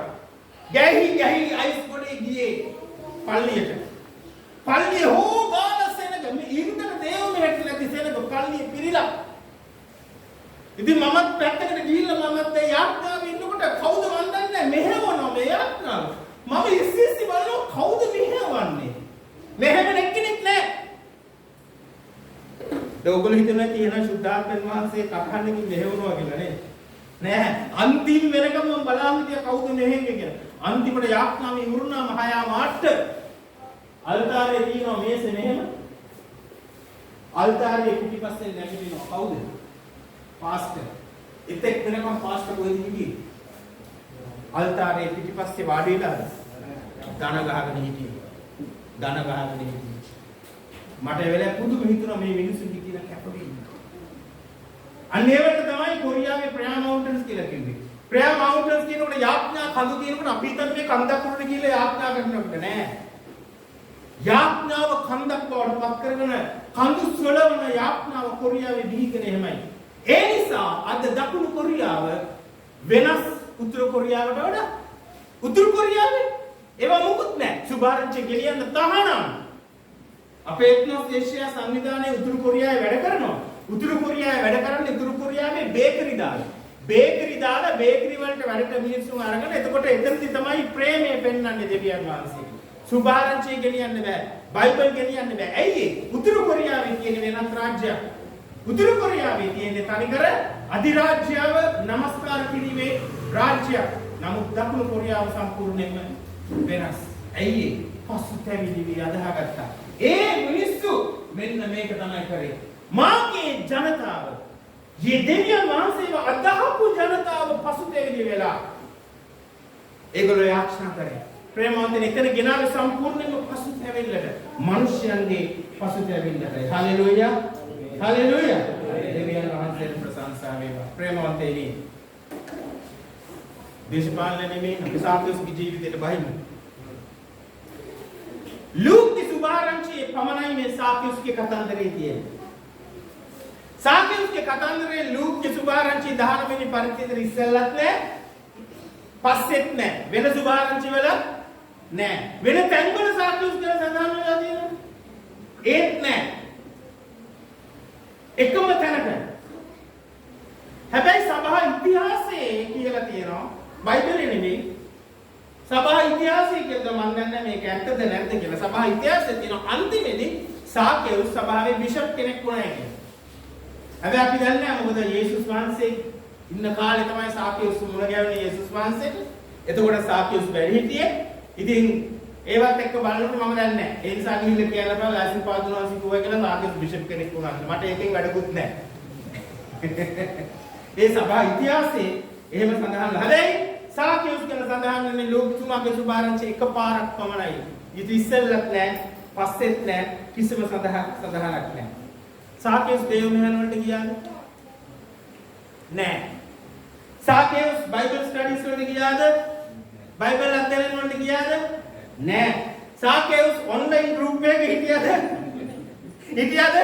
ගැහි අයිස් පොඩේ ගියේ පල්ලියට. පල්ලිය හෝ ගාන සෙනග මේ ඉන්දර දේව මෙහෙట్లా තිසෙනග පල්ලිය පිරිලා. ඉතින් මමත් පැත්තකට ගිහිල්ලා මමත් ඒ යාත්‍රාවේ ඉන්නකොට කවුද මන් දන්නේ මෙහෙවනවා මේ යාත්‍රාව. මම ඉස්සෙස්සි බලනවා කවුද මෙහෙවන්නේ. මෙහෙම නෙක්කෙනෙක් නෑ. ඔයගොල්ලෝ හිතනවා කියන සුද්ධාත්මයන් වහන්සේ කපහන්නකින් මෙහෙවනවා කියලා නේද? නෑ. අන්තිම වෙනකම් මම බලාගෙන හිටියා කවුද මෙහෙන්නේ කියලා. අන්තිමට යාත්‍රාවේ ඉවරුණාම 6:08 අල්තාරේ තියෙනවා මේසේ මෙහෙම. අල්තාරේ පිටිපස්සේ නැගිටිනවා කවුද? පාස්ටර්. ඉතින් වෙනකම් පාස්ටර් කොහෙද හිටියේ? අල්තාරේ පිටිපස්සේ වාඩි වෙලා ධන ගහගෙන හිටියේ. ධන ගහගෙන හිටියේ. මට ඒ වෙලාවේ පුදුම හිතුණා මේ මිනිස්සුන්ගේ කියන කැපවීම. අන්න ඒවට තමයි කොරියාවේ ප්‍රයා මවුන්ටන්ස් කියලා කිව්වේ. ප්‍රයා මවුන්ටන්ස් කියනකොට යාඥා කඳු කියනකොට අපි හිතන්නේ මේ කන්දක් උඩට ගිහලා යාඥා කරනකොට නෑ. යාඥාව කන්දක් බවට පත් කරගෙන කඳු සොලවන යාඥාව කොරියාවේ දීගෙන එහෙමයි. ඒ නිසා අද දකුණු කොරියාව වෙනස් උතුරු කොරියාවට වඩා. උතුරු කොරියාවේ ඒවා මොකුත් නැහැ. සුභාරංචි ගෙලියන්න තහනම්. අපේ එක්නොස් ඒෂියා සංවිධානයේ උතුරු කොරියාවේ වැඩ කරනවා. උතුරු කොරියාවේ වැඩ කරන්නේ උතුරු කොරියාවේ බේකරි දාලා. බේකරි දාලා බේකරි වලට වැඩට මිනිස්සුන් අරගෙන එතකොට එතනදි තමයි ප්‍රේමය පෙන්වන්නේ දෙවියන් වහන්සේ. සුභාරංචි ගෙලියන්න බෑ. බයිබල් ගෙලියන්න බෑ. ඇයි ඒ? උතුරු කොරියාවේ තියෙන වෙනත් රාජ්‍යයක්. උතුරු කොරියාවේ තියෙන තනිකර අධිරාජ්‍යව නමස්කාර කිරීමේ රාජ්‍යයක්. නමුත් දකුණු කොරියාව සම්පූර්ණයෙන්ම වෙනස්. ඇයි ඒ? පසුතැවිලි අදහගත්තා. ඒ මිනිස්සු මෙන්න මේක තමයි කරේ. මාගේ ජනතාව, මේ දෙවියන් වහන්සේව අදහපු ජනතාව පසුතැවිලි වෙලා ඒගොල්ලෝ යාචනා කරේ. ප්‍රේමවන්තයන් එතන ගෙනාවේ සම්පූර්ණයෙන්ම පසුතැවිල්ලට. මිනිස්යන්ගේ පසුතැවිල්ලට. හලෙලූයා. හලෙලූයා. දෙවියන් වහන්සේට ප්‍රශංසා වේවා. ප්‍රේමවන්තයනි. දේශපාලන නෙමෙයි අපි සාක්ෂි ජීවිතයට බහිමු. ලූක්ගේ සුභාරංචියේ පමණයි මේ සාක්ෂිගේ කතන්දරේ තියෙන්නේ. සාක්ෂිගේ කතන්දරේ ලූක්ගේ සුභාරංචියේ 19 වෙනි පරිච්ඡේදෙ ඉස්සෙල්ලත් නෑ. පස්සෙත් නෑ. වෙන සුභාරංචි වල නෑ. වෙන තැන්වල සාක්ෂි කියලා සඳහන් වෙලා තියෙනවා. ඒත් නෑ. එකම තැනක. හැබැයි සභා ඉතිහාසයේ කියලා තියෙනවා. බයිබලේ නෙමෙයි. සභා ඉතිහාසයේ කියලා මම දන්නේ මේක ඇත්තද නැද්ද කියලා. සභා ඉතිහාසයේ තියෙන අන්තිමේදී සාකේව් සභාවේ බිෂප් කෙනෙක් වුණා කියලා. හැබැයි අපි දන්නේ නැහැ මොකද යේසුස් වහන්සේ ඉන්න කාලේ තමයි සාකේව් මුණ ගැහුනේ යේසුස් වහන්සේට. එතකොට සාකේව් වැඩි හිටියේ. ඉතින් ඒවත් එක්ක බලනකොට මම දන්නේ නැහැ. ඒ නිසා ගිහිල්ලා කියන්න බෑ ලයිසන් පාදුනවා සිකුවා කියලා සාකේස් බිෂප් කෙනෙක් වුණා. මට ඒකෙන් වැඩකුත් නැහැ. ඒ සභා ඉතිහාසයේ එහෙම සඳහන් හැබැයි සාකේස් ගැන සඳහන් වෙන්නේ ලෝකතුමාගේ සුභාරංචි එකපාරක් පමණයි. ඊට ඉස්සෙල්ලත් නැහැ, පස්සෙත් නැහැ, කිසිම සඳහනක් නැහැ. සාකේස් දේව මෙහෙණ වලට ගියාද? නැහැ. සාකේස් බයිබල් ස්ටඩීස් වලට ගියාද? බයිබල් අධ්‍යයන වලට ගියාද? නැහැ. සාකේස් ඔන්ලයින් ගෲප් එකක හිටියද? හිටියද?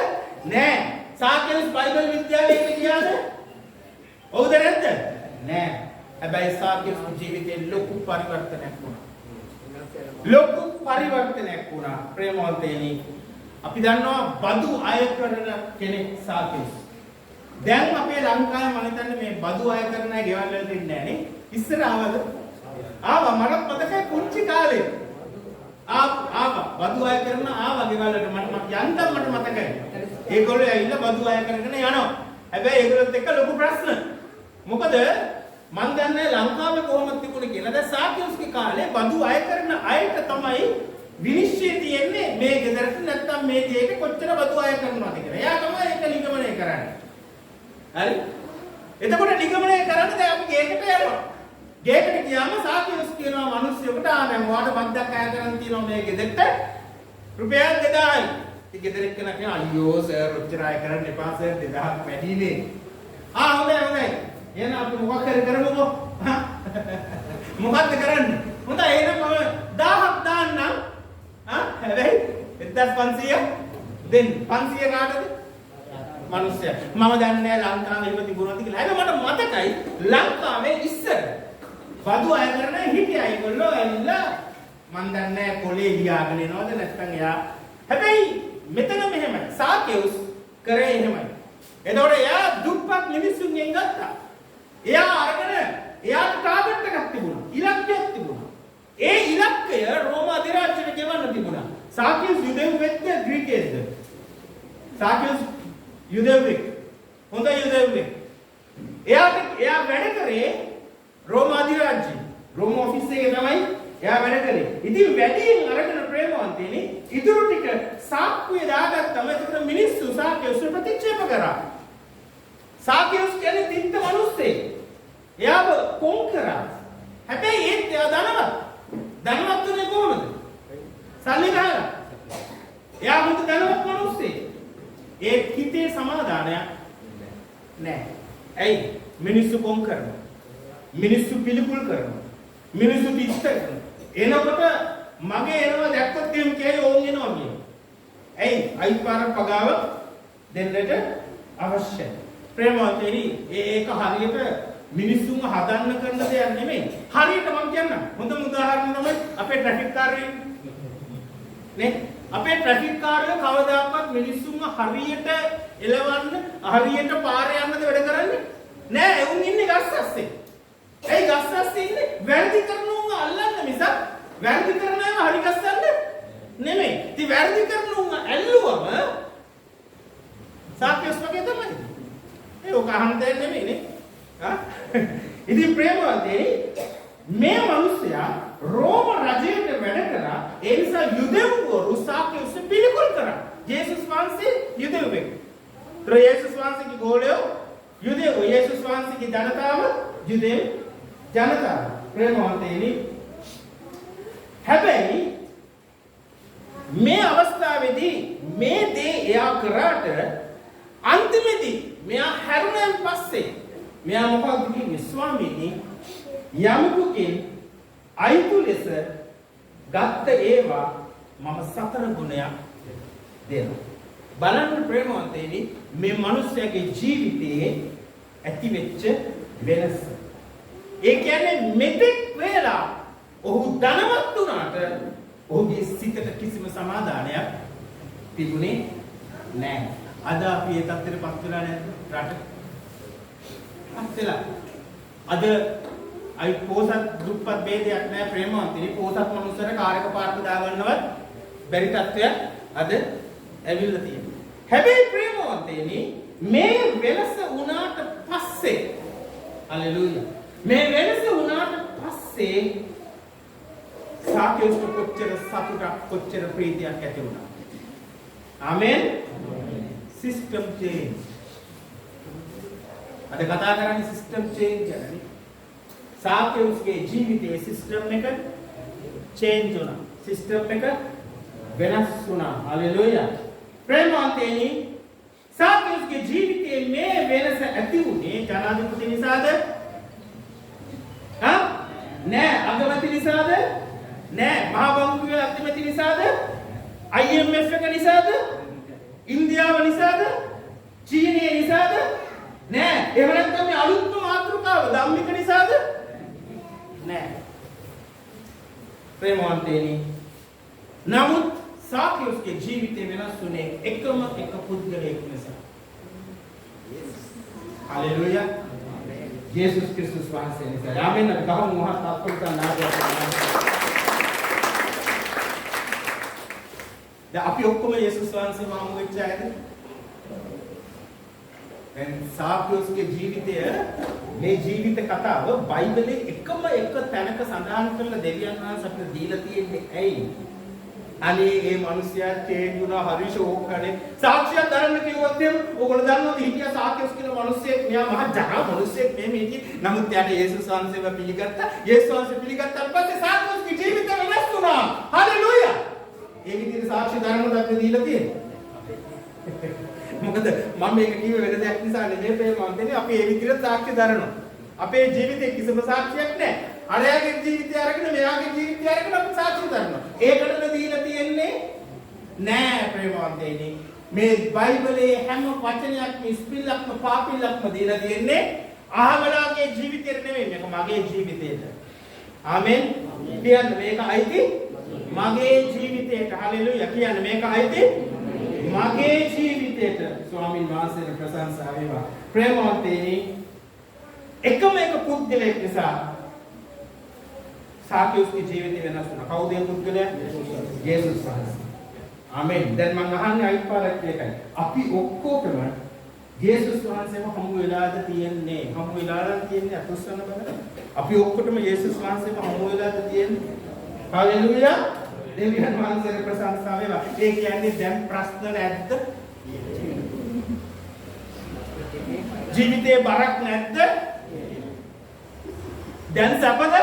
නැහැ. සාකේස් බයිබල් විද්‍යාලයකට ගියාද? ඔව්ද නැද්ද? නැහැ. හැබැයි සාකේස් ජීවිතේ ලොකු පරිවර්තනයක් වුණා. ලොකු පරිවර්තනයක් වුණා. ප්‍රේමවන්තයනි, අපි දන්නවා බදු අය කරන කෙනෙක් සාකේස්. දැන් අපේ ලංකාවේ මම හිතන්නේ මේ බදු අය කරන අය ගෙවල් වලට ඉන්නේ නැහැ නේ. ඉස්සර ආවද? ආවා. මට මතකයි පුංචි කාලේ. ආවා. බදු අය කරන ආවා ගෙවල් වලට මට යන්තම් මට මතකයි. ඒගොල්ලෝ ඇවිල්ලා බදු අය කරගෙන යනවා. හැබැයි ඒගොල්ලොත් එක්ක ලොකු ප්‍රශ්න. මොකද මම දන්නේ ලංකාවේ කොහොමද තිබුණේ කියලා. දැන් සාකේස්ගේ කාලේ බදු අය කරන අයට තමයි විනිශ්චය තියෙන්නේ මේ ගෙදරට නැත්තම් මේ දෙයක කොච්චර බදු අය කරනවද කියලා. එයා තමයි ඒක නිගමනය කරන්නේ. හරි? එතකොට නිගමනය කරන්න දැන් අපි ගේකට යනවා. ගේකට ගියාම සාකේස් කියනවා මිනිස්සුන්ට දැන් ඔයාලට බද්දක් අය කරන් තියෙනවා මේ ගෙදරට රුපියල් 2000යි. ඒ ගෙදර එක්කන කියන අයියෝ සර් ඔච්චර අය කරන්න එපා සර් 2000ක් වැඩිනේ. හොඳයි. එහෙනම් අපි මොකක් හරි කරමුකෝ. මොකක්ද කරන්නේ? හොඳයි එහෙනම් මම 1000ක් දාන්නම්. හැබැයි 1500 දෙන්න. 500 කාටද? මිනිස්සයා. මම දන්නේ නැහැ ලංකාවේ එහෙම තිබුණාද කියලා. හැබැයි මට මතකයි ලංකාවේ ඉස්සර බදු අය කරන හිටියා. ඒගොල්ලෝ ඇවිල්ලා මම දන්නේ නැහැ කොලේ ලියාගෙන එනවද නැත්නම් එයා. හැබැයි මෙතන මෙහෙමයි. සාකේස් කරේ එහෙමයි. එතකොට එයා දුප්පත් මිනිස්සුන්ගෙන් ගත්තා. එයා අරගෙන එයාට ටාගට් එකක් තිබුණා. ඉලක්කයක් තිබුණා. ඒ ඉලක්කය රෝම අධිරාජ්‍යයට ගෙවන්න තිබුණා. සාකේස් යුදෙව්වෙක්ද ග්‍රීකයෙක්ද? සාකේස් යුදෙව්වෙක්. හොඳ යුදෙව්වෙක්. එයා වැඩ කරේ රෝම අධිරාජ්‍යයේ. රෝම ඔෆිස් එකේ තමයි එයා වැඩ කරේ. ඉතින් වැඩියෙන් අරගෙන ප්‍රේමවන්තයනි ඉතුරු ටික සාක්කුවේ දාගත්තම ඒකට මිනිස්සු සාකේස් ප්‍රතික්ෂේප කරා. සාකේස් කියන්නේ තිත්ත මිනිස්සෙක්. එයාව කොන් කරා. හැබැයි ඒත් එයා ධනවත්. ධනවත් උනේ කොහොමද? සල්ලි ගහලා. එයා මුත් ධනවත් මිනිස්සෙක්. ඒ හිතේ සමාදානයක් නැහැ. ඇයි? මිනිස්සු කොන් කරනවා. මිනිස්සු පිළිකුල් කරනවා. මිනිස්සු තිත්ත කරනවා. එනකොට මගේ එනවා දැක්කොත් එහෙම කියයි ඕන් එනවා කියනවා. ඇයි? අයිපාර පගාව දෙන්නට අවශ්‍යයි. ප්‍රේමවන්තයනි ඒක හරියට මිනිස්සුන්ව හදන්න කරන දෙයක් නෙමෙයි. හරියට මම කියන්නම්. හොඳම උදාහරණ තමයි අපේ ට්‍රැෆික් කාර්යය. නේ? අපේ ට්‍රැෆික් කාර්යය කවදාකවත් මිනිස්සුන්ව හරියට එලවන්න, හරියට පාරේ යන්නද වැඩ කරන්නේ? නෑ, උන් ඉන්නේ ගස්සස්සේ. ඒ ගස්සස්සේ ඉන්නේ වැරදි කරන උන් අල්ලන්න මිසක් වැරදි කරන අයව හරි ගස්සන්න නෙමෙයි. ඉතින් වැරදි කරන උන් ඇල්ලුවම සාකේස් වගේ තමයි. ඒක අහන්න දෙයක් නෙමෙයි නේ. ඉතින් ප්‍රේමවන්තයනි මේ මිනිසයා රෝම රජයට වැඩ කරා. ඒ නිසා යුදෙව්වරු සාකේස් පිළිකුල් කරා. යේසුස් වහන්සේ යුදෙව්වෙක්. යේසුස් වහන්සේගේ ගෝලයෝ යුදෙව්. යේසුස් වහන්සේගේ ජනතාව යුදෙව් ජනතාව. ප්‍රේමවන්තයනි හැබැයි මේ අවස්ථාවේදී මේ දේ එයා කරාට අන්තිමේදී මෙයා හැරුණෙන් පස්සේ මෙයා මොකක්ද කිව්වේ? ස්වාමීනි යමකුකින් අයිතු ලෙස ගත්ත ඒවා මම සතර ගුණයක් දෙනවා. බලන්න ප්‍රේමවන්තයනි මේ මිනිස්යාගේ ජීවිතයේ ඇති වෙච්ච වෙනස. ඒ කියන්නේ මෙතෙක් වේලා ඔහු ධනවත් වුණාට ඔහුගේ සිතට කිසිම සමාදානයක් තිබුණේ නැහැ. අද අපි ඒ තත්ත්වයටපත් වෙලා නැද්ද? රට පත් වෙලා. අද අයි පොසත් දුප්පත් ભેදයක් නැහැ ප්‍රේමවන්තනි. පොසත් මනුස්සයර කාර් එක පාර්ක දාගන්නවත් බැරි තත්ත්වයක් අද ඇවිල්ලා තියෙනවා. හැබැයි ප්‍රේමවන්තනි මේ වෙනස වුණාට පස්සේ හලෙලූයා මේ වෙනස වුණාට පස්සේ සාකේයුස්ට කොච්චර සතුටක් කොච්චර ප්‍රීතියක් ඇති වුණා. ආමෙන්. System change. අද කතා කරන්නේ සිස්ටම් චේන්ජ් ගැන. සාකේයුස්ගේ ජීවිතයේ සිස්ටම් එක චේන්ජ් වුණා. සිස්ටම් එක වෙනස් වුණා. හලෙලූයා. ප්‍රේමවන්තයනි, සාකේයුස්ගේ ජීවිතයේ මේ වෙනස ඇති වුණේ ජනාධිපති නිසාද? නෑ. අගමැති නිසාද? නෑ. මහා බංකුවේ අගමැති නිසාද? IMF එක නිසාද? ඉන්දියාව නිසාද? චීනය නිසාද? නෑ. එහෙම නැත්නම් මේ අලුත්ම මාතෘකාව ධම්මික නිසාද? නෑ. ප්‍රේමවන්තයනි, නමුත් සාකේයුස්ගේ ජීවිතය වෙනස් වුණේ එකම එක පුද්ගලයෙක් නිසා. හලෙලූයා. යේසුස් ක්‍රිස්තුස් වහන්සේ නිසා. ආමෙන්. ගහමු මහත් අත්පොත නාමයෙන්. දැන් අපි ඔක්කොම යේසුස් වහන්සේව හමු වෙච්ච අයද? දැන් සාකේයුස්ගේ ජීවිතය, මේ ජීවිත කතාව බයිබලයේ එකම එක තැනක සඳහන් කරලා දෙවියන් වහන්සේ අපිට දීලා තියෙන්නේ ඇයි? අනේ මේ මිනිස්සයා චේන්ජ් වුණා, හරි ෂෝක් කනේ. සාක්ෂියක් දරන්න කිව්වොත් එහෙම ඕගොල්ලෝ දන්නවද හිටියා සාකේයුස් කියලා මිනිස්සෙක්, මෙයා මහා ජගා මිනිස්සෙක් මේ හිටියේ. නමුත් එයාට යේසුස් වහන්සේව පිළිගත්තා. යේසුස් වහන්සේ පිළිගත්තාට පස්සේ සාකේයුස්ගේ ජීවිතය වෙනස් වුණා. හලෙලූයා. ඒ විදිහට සාක්ෂි දරන්නද අපිට දීලා තියෙන්නේ? මොකද මම මේක කිව්වේ වෙන දෙයක් නිසා නෙමෙයි. මම කියන්නේ අපි ඒ විදිහට සාක්ෂි දරනවා. අපේ ජීවිතේ කිසිම සාක්ෂියක් නැහැ. අරයාගේ ජීවිතය අරගෙන මෙයාගේ ජීවිතය අරගෙන අපි සාක්ෂි දරනවා. ඒකටද දීලා තියෙන්නේ නෑ. ප්‍රේමවන්තයනි, මේ බයිබලයේ හැම වචනයක්ම ස්පිල්ලක්ම පාපිල්ලක්ම දීලා තියෙන්නේ අහවලාගේ ජීවිතේට නෙමෙයි, මේක මගේ ජීවිතේට. ආමෙන්. කියන්නේ මේක අයිති මගේ ජීවිතේට. හලෙලූයා. කියන්නේ මේක අයිති මගේ ජීවිතේට. ස්වාමීන් වහන්සේට ප්‍රශංසා වේවා. ප්‍රේමවන්තයනි, එකම එක පුද්ගලයෙක් නිසා සාකේයුස්ගේ ජීවිතය වෙනස් වුණා. කවුද ඒ පුද්ගලයා? යේසුස් වහන්සේ. ආමෙන්. දැන් මම අහන්නේ අයිත් පාරක් එකයි. අපි ඔක්කොටම යේසුස් වහන්සේව හමු වෙලාද තියෙන්නේ? හමු වෙලාද තියෙන්නේ අතුස්සන බලන්න. අපි ඔක්කොටම යේසුස් වහන්සේව හමු වෙලාද තියෙන්නේ? හලෙලූයා. දෙවියන් වහන්සේට ප්‍රශංසා වේවා. ඒ කියන්නේ දැන් ප්‍රශ්න නැද්ද? ජීවිතේ බරක් නැද්ද? දැන් සපද?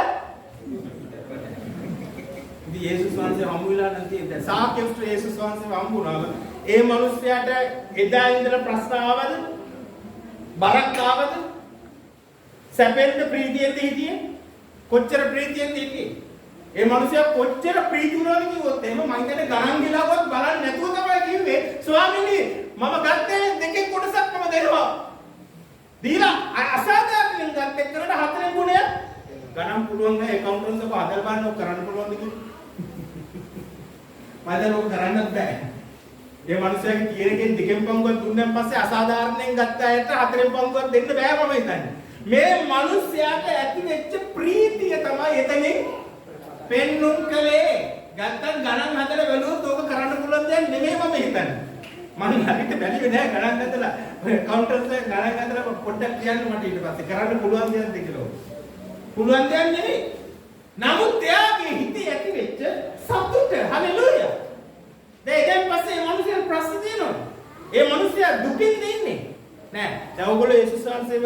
ඉතින් යේසුස් වහන්සේ හමු වෙලා නම් තියෙන්නේ. සාකේයුස්ට යේසුස් වහන්සේව හමු වුණාම ඒ මිනිස්යාට එදා ඉඳලා ප්‍රශ්න ආවද? බරක් ආවද? සැපෙන්ද ප්‍රීතියෙන්ද හිටියේ? කොච්චර ප්‍රීතියෙන්ද හිටියේ? ඒ මිනිස්යා කොච්චර ප්‍රීති වුණාද කිව්වොත් එහෙම මං කියන්නේ ගණන් ගිලාවත් බලන්නේ නැතුව තමයි කිව්වේ. ස්වාමීනි, මම ගත්තේ දෙකෙන් කොටසක් මම දෙනවා. දීලා අසාධාරණයෙන් ගත්ත එක්කනට 4 ගුණය ගණන් පුළුවන් නෑ. accountants එක හදලා බලන්න ඔක් කරන්න පුළුවන්ද කියලා. මම දැන් ඔක් කරන්නත් බෑ. ඒ මිනිස්යාගේ කියන එකෙන් දෙකෙන් පංගුවක් දුන්නාන් පස්සේ අසාධාරණයෙන් ගත්ත අයට 4 පංගුවක් දෙන්න බෑ මම හිතන්නේ. මේ මිනිස්යාට ඇති වෙච්ච ප්‍රීතිය තමයි එතනින් පෙන්නුම් කළේ. ගත්තන් ගණන් හදලා බැලුවොත් ඕක කරන්න පුළුවන් දෙයක් නෙමෙයි මම හිතන්නේ. මම හරියට බැලුවේ නෑ ගණන් හදලා. accountants එක ගණන් හදලා පොඩ්ඩක් කියන්න මට ඊට පස්සේ කරන්න පුළුවන් දෙයක්ද කියලා. පුළුවන් දෙයක් නෙමෙයි. නමුත් එයාගේ හිතේ ඇති වෙච්ච සතුට. හලෙලූයා. දැන් පස්සේ මේ මිනිස්සුන්ට ප්‍රශ්න තියෙනවා. ඒ මිනිස්සයා දුකින් ඉන්නේ. නෑ. දැන් ඔයගොල්ලෝ යේසුස් වහන්සේව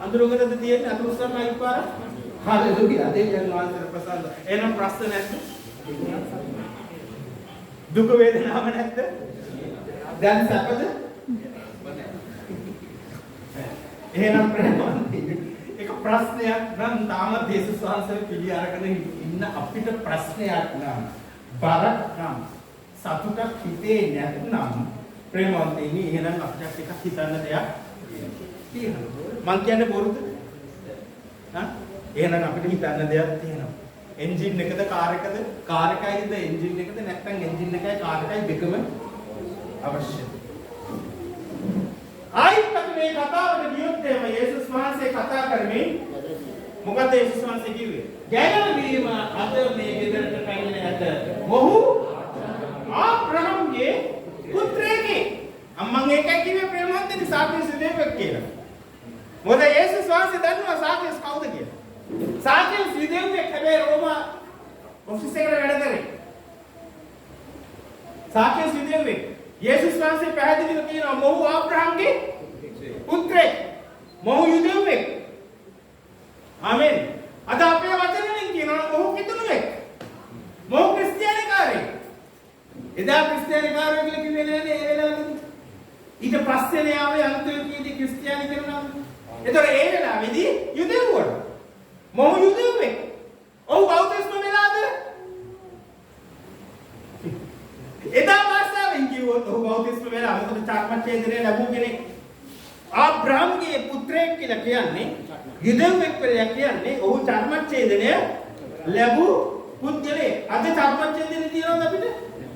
අඳුරගෙනද තියෙන්නේ? අඳුරසම අයිපාර. හලෙලූයා. දෙවියන් වහන්සේට ප්‍රසන්න. එහෙනම් ප්‍රශ්න නැද්ද? දුක වේදනාව නැද්ද? දැන් සැපද? එහෙනම් ප්‍රේමවන්තයනි, ඒක ප්‍රශ්නයක් නම් තාමත් යේසුස් වහන්සේ පිළි අරගෙන ඉන්න අපිට ප්‍රශ්නයක් නම් බරක් නම් සතුටක් හිතේ නැත්නම් ප්‍රේමවන්තයනි, එහෙනම් අපිට එකක් හිතන්න දෙයක් තියෙනවා. මං කියන්නේ බොරුද? එහෙනම් අපිට හිතන්න දෙයක් තියෙනවා. එන්ජින් එකද කාර් එකද? කාර් එකයිද එන්ජින් එකද? නැත්නම් එන්ජින් එකයි කාර් එකයි දෙකම අවශ්‍යයි. ආයිත් අපි මේ කතාවට ගියොත් එහෙම යේසුස් වහන්සේ කතා කරමින් මොකද යේසුස් වහන්සේ කිව්වේ? ගැලවීම අද මේ ගෙදරට පැමිණ ඇත. මොහු ආබ්‍රහම්ගේ පුත්‍රයෙකි. අම්මන් ඒකයි කිව්වේ ප්‍රේමවන්තනි සාකේයුස් විදේවක කියලා. මොකද යේසුස් වහන්සේ දන්නවා සාකේයුස් කවුද කියලා. සාකේයුස් විදේවක හැබැයි රෝමා ඔෆිස් එකට වැඩ කරේ. සාක්‍යස් යුදෙව්වේ. යේසුස් වහන්සේ පැහැදිලිව කියනවා මොහු ආබ්‍රහම්ගේ පුත්‍රයෙක්. මොහු යුදෙව්වෙක්. ආමෙන්. අද අපේ වචනෙන් කියනවා මොහු කිතුණුවෙක්. මොහු ක්‍රිස්තියානිකාරයෙක්. එදා ක්‍රිස්තියානිකාරයෙක් කියලා කිව්වේ නෑනේ ඒ වෙලාවේදී. ඊට පස්සේ ආවේ අන්තිමේදී ක්‍රිස්තියානි කරනවා. ඒතර ඒ වෙලාවේදී යුදෙව්වෝ. මොහු යුදෙව්වෙක්. ඔහු බෞද්ධස්ම වෙලාද? එදා භාෂාවෙන් කිව්වොත් ඔහු බෞද්ධස්ම වෙලා මොකද චාර්මච්ඡේදනය ලැබුව කෙනෙක්. ආබ්‍රහම්ගේ පුත්‍රයෙක් කියලා කියන්නේ යුදෙව්වෙක් කියලා කියන්නේ ඔහු චාර්මච්ඡේදනය ලැබුව පුද්ගලයෙක්. අද චාර්මච්ඡේදනය තියෙනවද අපිට?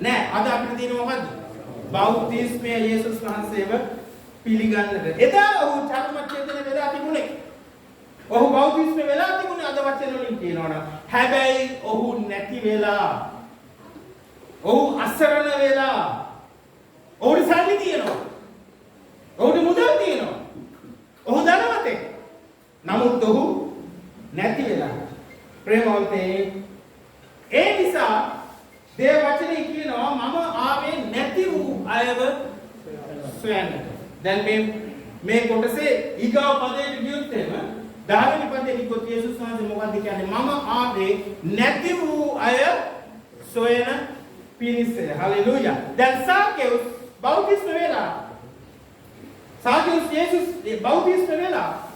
නෑ. අද අපිට තියෙන මොකද්ද? බෞද්ධස්මය යේසුස් වහන්සේව පිළිගන්නට. එදා ඔහු චාර්මච්ඡේදනය වෙලා තිබුණේ. ඔහු බෞද්ධස්ම වෙලා තිබුණේ අද වචන වලින් කියනවනම්. හැබැයි ඔහු නැති වෙලා. ඔහු අසරණ වෙලා. ඔහුට සල්ලි තියෙනවා. ඔහුට මුදල් තියෙනවා. ඔහු ධනවතෙක්. නමුත් ඔහු නැති වෙලා. ප්‍රේමවන්තේ ඒ නිසා දේව වචනේ කියනවා මම ආවේ නැති වූ අයව සොයන්නට. දැන් මේ කොටසේ ඊගාව පදයට ගියොත් එහෙම 10 වෙනි පදයේ කිව්වොත් යේසුස් වහන්සේ මොකක්ද කියන්නේ? මම ආවේ නැති වූ අය සොයන පිණිස. හලෙලූයා. දැන් සාකේවුස් බෞද්ධස්ම වෙලා. සාකේවුස් යේසුස් බෞද්ධස්ම වෙලා.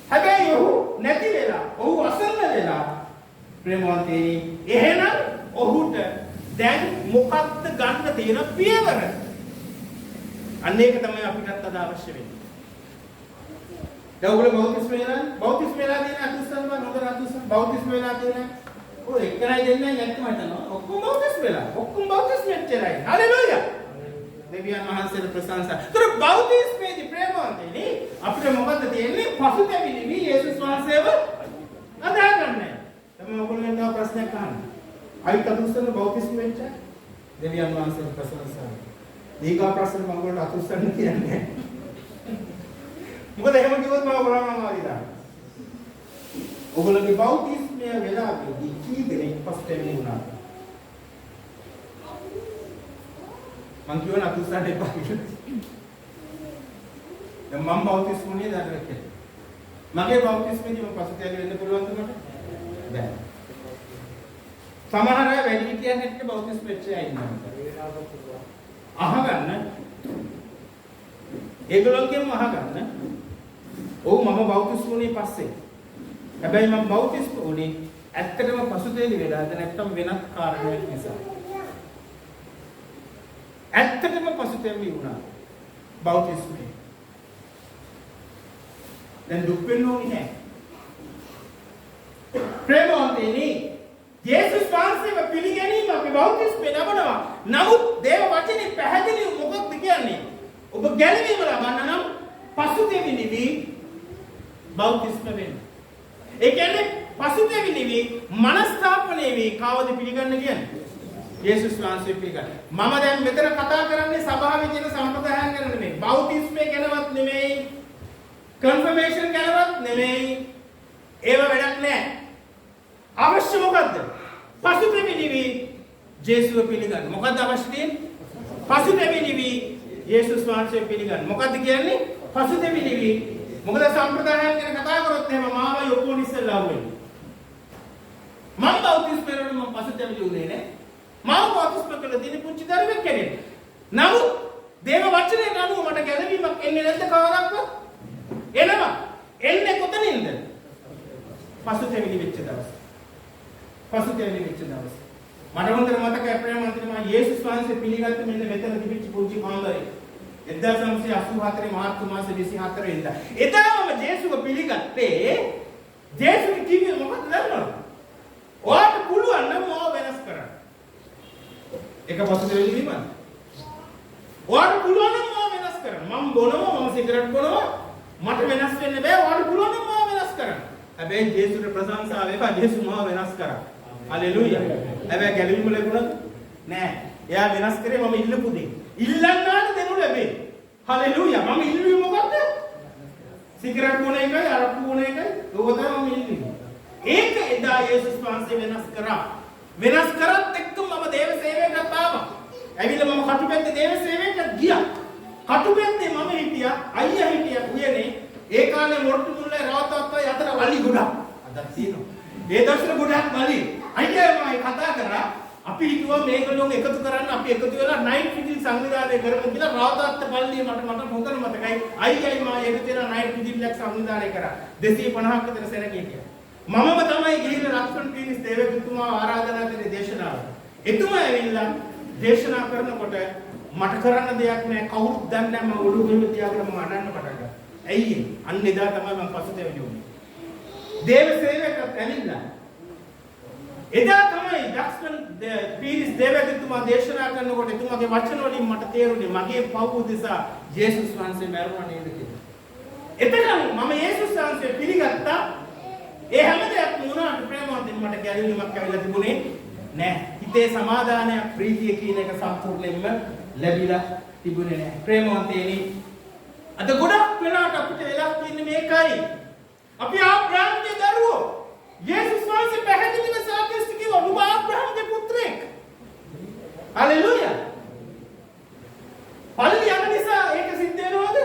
හැබැයි ඔහු නැති වෙලා. ඔහු අසන්න වෙලා. ප්‍රේමවන්තේ එහෙනම් ඔහුට දැන් මොකක්ද ගන්න තියෙන පියවර? අන්න ඒක තමයි අපිටත් අද අවශ්‍ය වෙන්නේ. දැන් ඔයගොල්ලෝ බෞද්ධස්ම වෙලා තියෙන අතුස්සන් බා නොකර අතුස්සන් බෞද්ධස්ම වෙලා තියෙන ඔය එක්කනයි දෙන්නේ නැත්නම් හිතනවා ඔක්කොම බෞද්ධස්ම වෙලා. ඔක්කොම බෞද්ධස්ම එච්චරයි. හලෙලූයා. දෙවියන් වහන්සේට ප්‍රශංසා. ඒතර බෞද්ධස්මේදී ප්‍රේමවන්තයනි අපිට මොකද්ද තියෙන්නේ? පසුතැවිලි යේසුස් වහන්සේව අදාගන්නේ. තමයි ඔයගොල්ලෝ නෝ ප්‍රශ්නයක් අහන්නේ. අයිත් අතුස්සන බෞද්ධස්ම වෙච්ච දෙවියන් වහන්සේට ප්‍රශංසා. දීගා ප්‍රශ්න මම ඔයගොල්ලෝ අතුස්සන්න කියන්නේ. මොකද එහෙම කිව්වොත් මම ඔයගොල්ලෝ වරිදා. ඔයගොල්ලෝගේ බෞද්ධස්මය වෙලාවේදී කී දෙනෙක් පස්තෙන්නේ වුණාද? මං කියවන අතුස්සන්න එපා කියලා. දැන් මම බෞද්ධස්මුනේ දැනගත්තේ. මගේ බෞද්ධස්මේදී මම පස්තෙන්නේ වෙන්න පුළුවන්ද මට? බෑ. සමහර අය වැඩි හිටියන් එක්ක බෞද්ධස්ම වෙච්ච අය ඉන්නවා. අහගන්න. ඒගොල්ලෝගෙන්ම අහගන්න. ඔව් මම බෞද්ධස්ම වුණේ පස්සේ. හැබැයි මම බෞද්ධස්ම වුණේ ඇත්තටම පසුතැවිලි වෙලාද නැත්නම් වෙනත් කාරණයක් නිසා. ඇත්තටම පසුතැවිලි වුණා. බෞද්ධස්මේ. දැන් දුක් වෙන්න ඕනේ නැහැ. ප්‍රේමවන්තයනි යේසුස් වහන්සේව පිළිගැනීම අපි බෞද්ධස්මේ ලබනවා. නමුත් දේව වචනේ පැහැදිලිව මොකක්ද කියන්නේ? ඔබ ගැලවීම ලබන්න නම් පසුතැවිලි වී බෞද්ධස්ම වෙන්න. ඒ කියන්නේ පසුතැවිලි වී මනස්ථාපනය වී කවද පිළිගන්න කියන්නේ? යේසුස් වහන්සේ පිළිගන්න. මම දැන් මෙතන කතා කරන්නේ සභාවේ තියෙන සම්ප්‍රදායන් ගැන නෙමෙයි. බෞද්ධස්මේ ගැනවත් නෙමෙයි. කන්ෆර්මේෂන් ගැනවත් නෙමෙයි. ඒව වැඩක් නැහැ. අවශ්‍ය මොකද්ද? පසුතැවිලි වී ජේසුව පිළිගන්න. මොකද්ද අවශ්‍ය තියෙන්නේ? පසුතැවිලි වී යේසුස් වහන්සේ පිළිගන්න. මොකද්ද කියන්නේ? පසුතැවිලි වී. මොකද සම්ප්‍රදායන් ගැන කතා කරොත් එහෙම මාවයි ඔක්කොම ඉස්සෙල්ලා වෙන්නේ. මම බෞද්ධස්මේරණ මම පසුතැවිලි උනේ නේ. මම බෞද්ධස්ම කළ දින පුංචි දරුවෙක් කෙනෙක්. නමුත් දේව වචනේ අනුව මට ගැලවීමක් එන්නේ නැද්ද කවදාවත්? එනවා. එන්නේ කොතනින්ද? පසුතැවිලි වෙච්ච දවස්. පසුතැවිලි වෙච්ච දවස්. මට හොඳට මතකයි ප්‍රේමවන්තනි මම යේසුස් වහන්සේ පිළිගත්ත මෙන්න මෙතන තිබිච්ච පුංචි කාමරේ 1984 මාර්තු මාසේ 24 වෙනිදා. එදා මම ජේසුව පිළිගත්තේ ජේසුස් කිව්වේ මොකක්ද දන්නවද? ඔයාට පුළුවන් නම් මාව වෙනස් කරන්න. ඒක පසුතැවිලි වීමද? ඔයාට පුළුවන් නම් මාව වෙනස් කරන්න. මම බොනවා මම සිගරට් බොනවා මට වෙනස් වෙන්න බෑ. ඔයාට පුළුවන් නම් මාව වෙනස් කරන්න. හැබැයි ජේසුට ප්‍රශංසාව වේවා ජේසුස් මාව වෙනස් කරා. හලෙලූයා. හැබැයි ගැලවීම ලැබුණාද? නෑ. එයා වෙනස් කරේ මම ඉල්ලපු දේ. ඉල්ලන්නාට දෙනු ලැබේ. හලෙලූයා. මම ඉල්ලුවේ මොකද්ද? සිගරට් බොන එකයි අරක්කු බොන එකයි ඕක තමයි මම ඉල්ලුවේ. ඒක එදා යේසුස් වහන්සේ වෙනස් කරා. වෙනස් කරත් එක්කම මම දේව සේවයකට ආවා. ඇවිල්ලා මම කටුපැත්තේ දේව සේවයකට ගියා. කටුපැත්තේ මම හිටියා, අයියා හිටියා උයනේ. ඒ කාලේ මොරටු මුල්ලේ රවට්ටවත්තයි අතර වලි ගොඩක්. අදත් තියෙනවා. ඒ දවස්වල ගොඩක් වලි. අයියා මම කතා කරා අපි හිතුවා මේගොල්ලෝ එකතු කරන්න අපි එකතු වෙලා නයිට් විදිල් සංවිධානය කරමු කියලා රවට්ටවත්ත පල්ලිය මට හොඳට මතකයි. අයියයි මම එකතු වෙලා නයිට් විදිල්යක් සංවිධානය කරා. 250ක් විතර සෙනග හිටියා. මමම තමයි ගිහිල්ලා ලක්ෂණ පීරිස් දේවතුමා ආරාධනා කරේ දේශනාවට. එතුමා ඇවිල්ලා දේශනා කරනකොට මට කරන්න දෙයක් නැහැ කවුරුත් දන්නේ නැහැ මම ඔළුව මෙහෙම තියාගෙන මම අඬන්න පටන් ගත්තා. ඇයි අන්න එදා තමයි මම පසුතැවිලි වුනේ. දේව සේවකත් ඇවිල්ලා එදා තමයි ලක්ෂණ පීරිස් දේවතුමා දේශනා කරනකොට එතුමාගේ වචන වලින් මට තේරුනේ මගේ පව් උදෙසා යේසුස් වහන්සේ මැරුණා නේද කියලා. එතකම මම යේසුස් වහන්සේ පිළිගත්තා. ඒ හැම දෙයක්ම වුණාට ප්‍රේමවන්තෙන් මට ගැළවීමක් ඇවිල්ලා තිබුණේ නෑ. හිතේ සමාදානයක් ප්‍රීතිය කියන එක සම්පූර්ණයෙන්ම ලැබිලා තිබුණේ නෑ. ප්‍රේමවන්තේනි අද ගොඩක් වෙලාවට අපිට වෙලා තියෙන්නේ මේකයි. අපි ආබ්‍රහම්ගේ දරුවෝ. යේසුස් වහන්සේ පැහැදිලිව සාකච්ඡා කිව්වා ඔබ ආබ්‍රහම්ගේ පුත්‍රයෙක්. හලෙලූයා. පල්ලි යන නිසා ඒක සිද්ධ වෙනවද?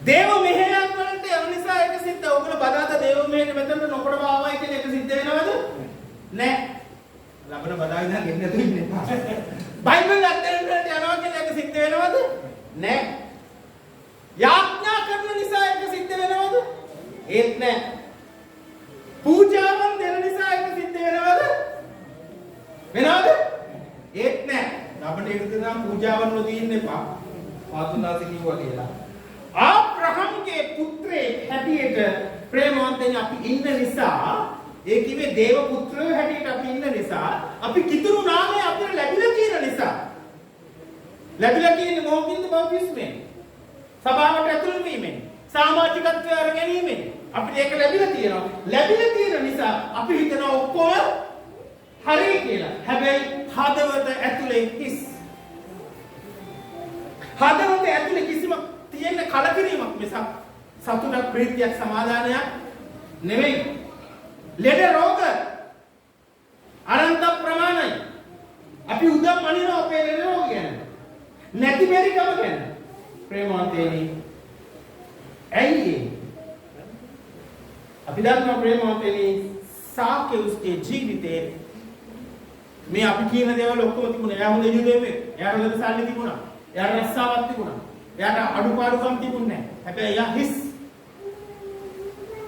දේව මෙහෙයක් වලට යන නිසා ඒක සිද්ධ. ඔයගොල්ලෝ බදාත දේව මෙහෙට මෙතනට නොකඩව ආවයි කියන එක සිද්ධ වෙනවද? නෑ. ලබන බදාගෙන ගෙන්න නැතු ඉන්නේ. බයිබල් අධ්‍යයනයට යනවා කියන එක සිද්ධ වෙනවද? නෑ. යාඥා කරන නිසා ඒක සිද්ධ වෙනවද? ඒත් නෑ. පූජාවන් දෙන නිසා ඒක සිද්ධ වෙනවද? වෙනවද? ඒත් නෑ. අපිට ඒක දෙනා පූජාවන් නොදීන්න එපා. පාතුනාසි කිව්වා කියලා. ආබ්‍රහම්ගේ පුත්‍රයෙක් හැටියට ප්‍රේමවන්තයන් අපි ඉන්න නිසා ඒ කිව්වේ දේව පුත්‍රයෝ හැටියට අපි ඉන්න නිසා අපි කිතුරු නාමය අපිට ලැබිලා තියෙන නිසා ලැබිලා තියෙන මොහොතින්ද බෞද්ධිස්මෙන් සභාවට ඇතුළු වීමෙන් සමාජිකත්වය අර ගැනීමෙන් අපිට ඒක ලැබිලා තියෙන නිසා අපි හිතනවා ඔක්කොම හරි කියලා. හැබැයි හදවත ඇතුලේ හිස්. හදවත ඇතුලේ කිසිම තියෙන කලකිරීමක් මිසක් සතුටක් ප්‍රීතියක් සමාදානයක් නෙවෙයි. ලෙඩ රෝග අනන්ත ප්‍රමාණයි. අපි උදම් මනිනවා අපේ ලෙඩ රෝග ගැන. නැති මෙරිකම ගැන. ප්‍රේමවන්තේනි. ඇයි අපි දන්නවා ප්‍රේමවන්තේනි සාකේවුස්ගේ ජීවිතේ මේ අපි කියන දේවල් ඔක්කොම තිබුණා. එයා හොඳ යුදෙවෙක්. එයාට හොඳ සල්ලි තිබුණා. එයාට රස්සාවක් තිබුණා. එයාට අඩුපාඩුකම් තිබුණේ නැහැ. හැබැයි එයා හිස්.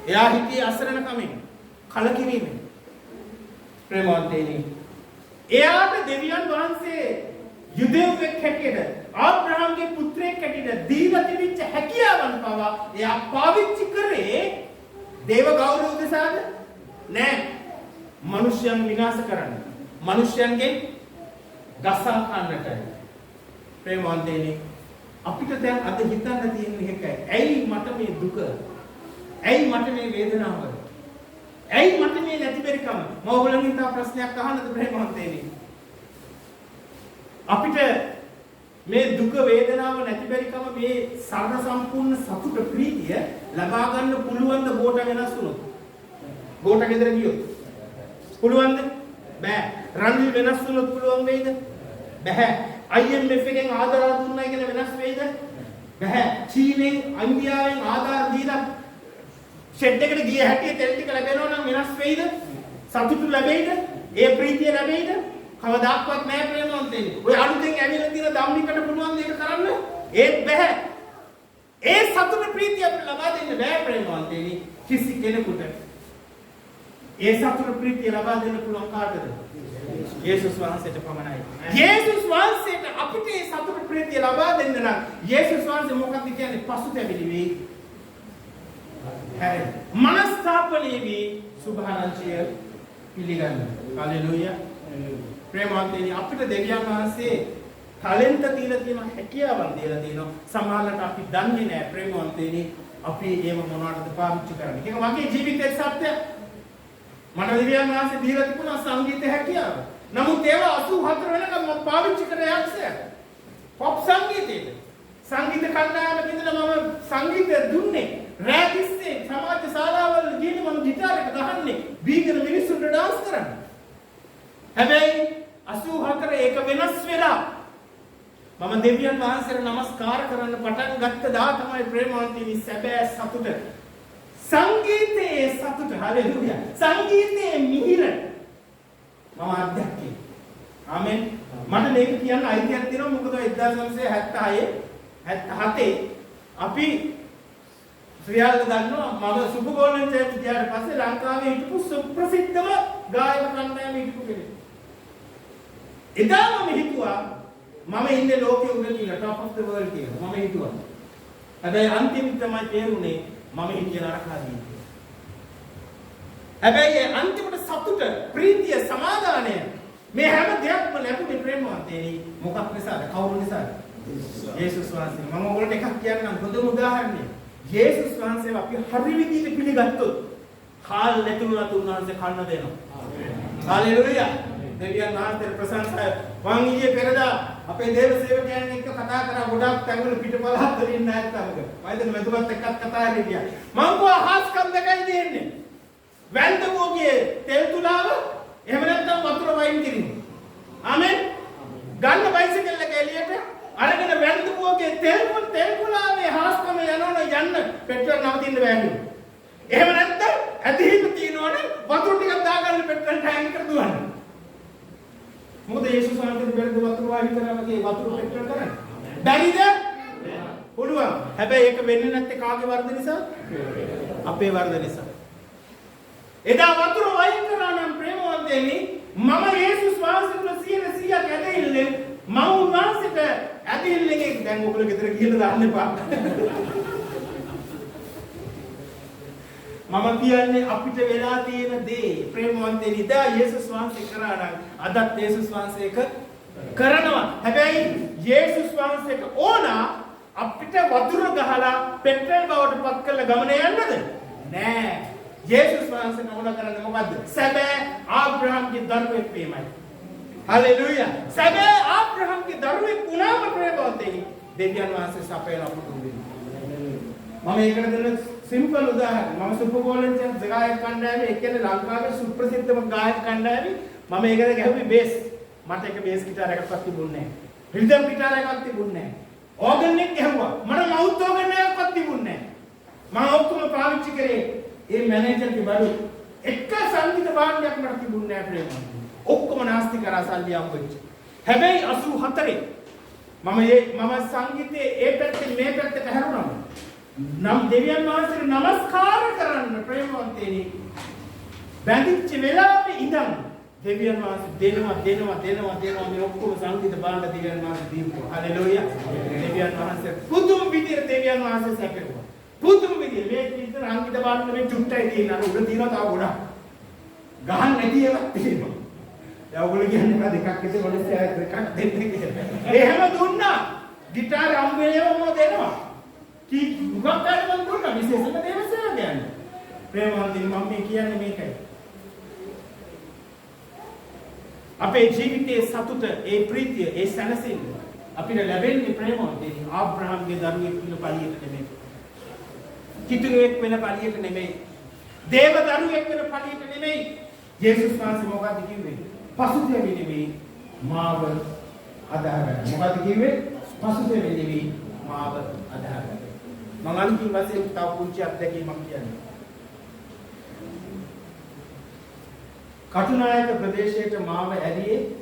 එයා හිතේ අසරණ කමෙන්, කලකිරීමෙන්. ප්‍රේමවන්තේනි. එයාට දෙවියන් වහන්සේ යුදෙවෙක් හැටියට, ආබ්‍රහම්ගේ පුත්‍රයෙක් හැටියට දීලා තිබිච්ච හැකියාවන් පවා එයා පාවිච්චි කරේ දේව ගෞරව උදෙසාද? නෑ. මිනිස්යන් විනාශ කරන්න. මිනිස්යන්ගෙන් ගසා ගන්නටයි. ප්‍රේමවන්තේනි අපිට දැන් අද හිතන්න තියෙන්නේ එකයි. ඇයි මට මේ දුක? ඇයි මට මේ වේදනාව? ඇයි මට මේ නැතිබරිකම? මම ඔයගොල්ලන්ගෙන් තව ප්‍රශ්නයක් අහන්නද ප්‍රේමවන්තේනි? අපිට මේ දුක වේදනාව නැතිබරිකම මේ සර්ව සම්පූර්ණ සතුට ප්‍රීතිය ලබා ගන්න පුළුවන් ද බෝට වෙනස් වුණොත්? බෝට ගෙදර ගියොත් පුළුවන්ද? බෑ. රන්වි වෙනස් වුණොත් පුළුවන් වෙයිද? බෑ. IMF එකෙන් ආධාර දුන්නා කියන වෙනස් වෙයිද? බෑ. චීනෙන් ඉන්දියාවෙන් ආධාර දීලා ෂෙඩ් එකට ගිය හැටි තෙල් ටික ලැබෙනවා නම් වෙනස් වෙයිද? සතුටු ලැබෙයිද? ඒ ප්‍රීතිය ලැබෙයිද? කවදාක්වත් නෑ ප්‍රේමවන්තයනි. ඔය අලුතෙන් ඇවිල්ලා තියෙන ධම්මිකට පුළුවන් දෙයක් කරන්න ඒත් බෑ. ඒ සතුට ප්‍රීතිය අපිට ලබා දෙන්න බෑ ප්‍රේමවන්තයනි කිසි කෙනෙකුට. ඒ සතුට ප්‍රීතිය ලබා දෙන්න පුළුවන් කාටද? යේසුස් වහන්සේට පමණයි. යේසුස් වහන්සේට අපිට ඒ සතුට ප්‍රීතිය ලබා දෙන්න නම් යේසුස් වහන්සේ මොකක්ද කියන්නේ? පසුතැවිලි වේ. හරි. මනස්ථාපනයේ වේ සුභාරංචිය පිළිගන්න. හලෙලූයා. ප්‍රේමවන්තයනි අපිට දෙවියන් වහන්සේ ටැලන්ට් දීලා තියෙනවා, හැකියාවන් දීලා තියෙනවා. සමහරවිට අපි දන්නේ නැහැ ප්‍රේමවන්තයනි අපි ඒව මොනවටද පාවිච්චි කරන්නේ. ඒක මගේ ජීවිතයේ සත්‍යය. මට දෙවියන් වහන්සේ දීලා තිබුණා සංගීත හැකියාව. නමුත් ඒවා 84 වෙනකම් මම පාවිච්චි කරේ යක්ෂයා. පොප් සංගීතයේද. සංගීත කණ්ඩායමක ඉඳලා මම සංගීතය දුන්නේ. රෑ තිස්සේ සමාජ ශාලාවල ගිහින් මම ගිටාර් එක ගහන්නේ. බීගෙන මිනිස්සුන්ට ඩාන්ස් සකස් කරන්නේ. හැබැයි 84 ඒක වෙනස් වෙලා මම දෙවියන් වහන්සේට নমස්කාර කරන්න පටන් ගත්ත දා තමයි ප්‍රේමවන්තනි සැබෑ සතුට. සංගීතයේ සතුට. හලෙලූයා. සංගීතයේ මිහිර මම අත්දැකේ. ආමෙන්. මට මේක කියන්න අයිතියක් තියෙනවා මොකද 1976 අපි ශ්‍රියාල දන්නවා මම සුබගෝලෙන් ගියාට පස්සේ ලංකාවේ හිටපු සුප්‍රසිද්ධම ගායක කණ්ඩායම හිටපු කෙනෙක්. එදා මම හිතුවා මම ඉන්නේ ලෝකයේ උඩ කියලා top of the world කියලා. මම හිතුවා. හැබැයි අන්තිමට තමයි තේරුනේ මම හිටිය නරකාදී. හැබැයි අන්තිමට සතුට, ප්‍රීතිය, සමාදානය මේ හැම දෙයක්ම ලැබුණේ ප්‍රේමවන්තේනි. මොකක් නිසාද? කවුරු නිසාද? යේසුස් වහන්සේ. මම ඔයගොල්ලන්ට එකක් කියන්නම් හොඳම උදාහරණය. යේසුස් වහන්සේව අපි හරි විදිහට පිළිගත්තොත් කාල් නැතුණත් උන්වහන්සේ කන්න දෙනවා. ආමේන්. හalleluya. දෙවියන් වහන්සේට ප්‍රශංසාය. මං ඊයේ පෙරදා අපේ දේව සේවකයන් එක්ක කතා කරා ගොඩක් තැන්වල පිටපලහත් වලින් නැත්තමක. වයිද මෙතුමත් එක්කත් කතා කරලා මං කෝ හාස්කම් දෙකයි දෙන්නේ. වැන්දමෝගේ තෙල් තුලාව එහෙම නැත්නම් වතුර වයින් කිරින්න. ආමෙන්. ගන්න බයිසිකල් එක එළියට අරගෙන වැන්දමෝගේ තෙල් කුලාවේ හාස්කම යනවන යන්න පෙට්‍රල් නවතින්න බෑනේ. එහෙම නැත්නම් ඇදහිල්ල තියනවනේ වතුර ටිකක් දාගන්න පෙට්‍රල් ටැංකර් දුවන්න. මොකද යේසුස් වහන්සේ බෙරද වතුර වාහි කරා වගේ වතුර පෙට්‍රල් කරන්නේ. බැරිද? පුළුවන්. හැබැයි ඒක වෙන්නේ නැත්තේ කාගේ වර්ධ නිසා? අපේ වර්ධ නිසා. එදා වතුර වයින් කරා නම් ප්‍රේමවන්තයනි මම යේසුස් වහන්සේට 100% ඇදහිල්ලෙන් මම උන්වහන්සේට ඇදහිල්ලෙන් දැන් ඔයගොල්ලෝ ගෙදර ගිහිල්ලා දාන්න එපා. මම කියන්නේ අපිට වෙලා තියෙන දේ ප්‍රේමවන්තයනි දා යේසුස් වහන්සේ කරා නම් අදත් යේසුස් වහන්සේ කරනවා. හැබැයි යේසුස් වහන්සේට ඕන අපිට වතුර ගහලා පෙට්‍රල් බවට පත් කරලා ගමනේ යන්නද? නෑ. යේසුස් වහන්සේ නෝන කරන්නේ මොකද්ද? සැබෑ ආබ්‍රහම්ගේ දරුවෙක් වීමයි. හalleluya. සැබෑ ආබ්‍රහම්ගේ දරුවෙක් වුණාම ප්‍රේමවන්තයනි දෙවියන් වහන්සේ සපයන අපට දුන්නා. මම ඒකට දෙන සිම්පල් උදාහරණ. මම සුපර්බෝලෙන් ගායක කණ්ඩායමේ එක්කෙනෙක් ලංකාවේ සුප්‍රසිද්ධම ගායක කණ්ඩායමේ මම ඒකට ගැහුවේ බේස්. මට එක බේස් ගිටාර එකක්වත් තිබුණේ නැහැ. රිද්ම් ගිටාර එකක් තිබුණේ නැහැ. ඕගන් එක ගැහුවා. මට මවුත් ඕගන් එකක්වත් තිබුණේ නැහැ. මම ඔක්කොම පාවිච්චි කරේ ඒ මැනේජර්ගේ බඩු. එක සංගීත භාණ්ඩයක් මට තිබුණේ නැහැ ප්‍රේමවන්තයනි. ඔක්කොම නාස්ති කරා සල්ලි අම්බෙච්ච. හැබැයි 84 මම සංගීතයේ ඒ පැත්තෙන් මේ පැත්තට හැරුණා. නම් දෙවියන් වහන්සේට নমස්කාර කරන්න ප්‍රේමවන්තයනි බැඳිච්ච වෙලාවේ ඉඳන් දෙවියන් වහන්සේ දෙනවා මේ ඔක්කොම සංගීත භාණ්ඩ දෙවියන් වහන්සේ දීපුවා. හalleluya. දෙවියන් වහන්සේ පුදුම විදියට දෙවියන් වහන්සේ සැපෙවුවා. පුදුම විදියට මේ විතර සංගීත භාණ්ඩ මේ චුට්ටයි තියෙනවා. උඩ තියෙනවා තව ගොඩක්. ගහන්න නැති ඒවා තියෙනවා. දැන් ඔයගොල්ලෝ කියන්නේ මම දෙකක් විතර මොලේ එකක් දෙන්න කියලා. එහෙම දුන්නා. গিitar අම්බේම දෙනවා. මුගක් ගන්න මම දුන්නා විශේෂම දේව සේවකයන්. ප්‍රේමවන්තනි මම මේ කියන්නේ මේකයි. අපේ ජීවිතයේ සතුට, ඒ ප්‍රීතිය, ඒ සැනසීම අපිට ලැබෙන්නේ ප්‍රේමවන්තනි ආබ්‍රහම්ගේ දරුවෙක් වෙන පළියට නෙමෙයි. කිතුණුවෙක් වෙන පළියට නෙමෙයි. දේව දරුවෙක් වෙන පළියට නෙමෙයි. යේසුස් වහන්සේ මොකක්ද කිව්වේ? පසුතැවෙ නෙමෙයි මාව අදාහගන්න. මොකක්ද කිව්වේ? පසුතැවෙ නෙමෙයි මාව අදාහගන්න. මම අන්තිම වශයෙන් තව පුංචි අත්දැකීමක් කියන්නේ. කටුනායක ප්‍රදේශයට මාව ඇරියේ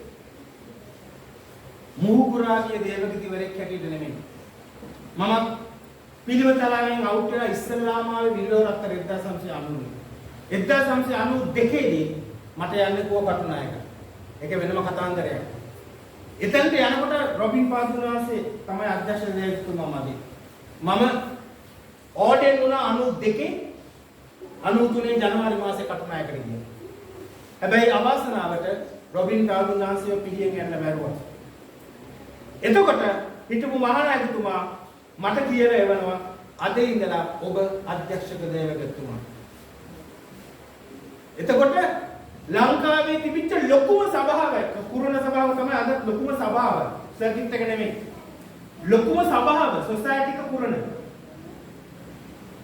මුහුකුරාගේ දේවගතිවරයෙක් හැටියට නෙමෙයි. මම පිළිවෙතලාවෙන් අවුට් වෙලා ඉස්සල්ලාම ආවේ විල්ලෝරත්තර 1990. 1992 දී මට යන්නේ කෝ කටුනායක. ඒක වෙනම කතාන්දරයක්. එතනට යනකොට රොබින් පාදුනාසේ තමයි අධ්‍යක්ෂ දේවතුමා මගේ. මම ඕඩෙන් වුණා 92 93 ජනවාරි මාසේ කටුනායකට ගියා. හැබැයි අවාසනාවට රොබින් පාදුනාසිය පිළියෙන් යන්න බැරුවා. එතකොට හිටපු මහානායකතුමා මට කියලා එවනවා අද ඉඳලා ඔබ අධ්‍යක්ෂක දේවගතුමා. එතකොට ලංකාවේ තිබිච්ච ලොකුම සභාව කුරුණ සභාව තමයි අද ලොකුම සභාව. සර්කිට් එක නෙමෙයි. ලොකුම සභාව සොසයිටි එක කුරුණ.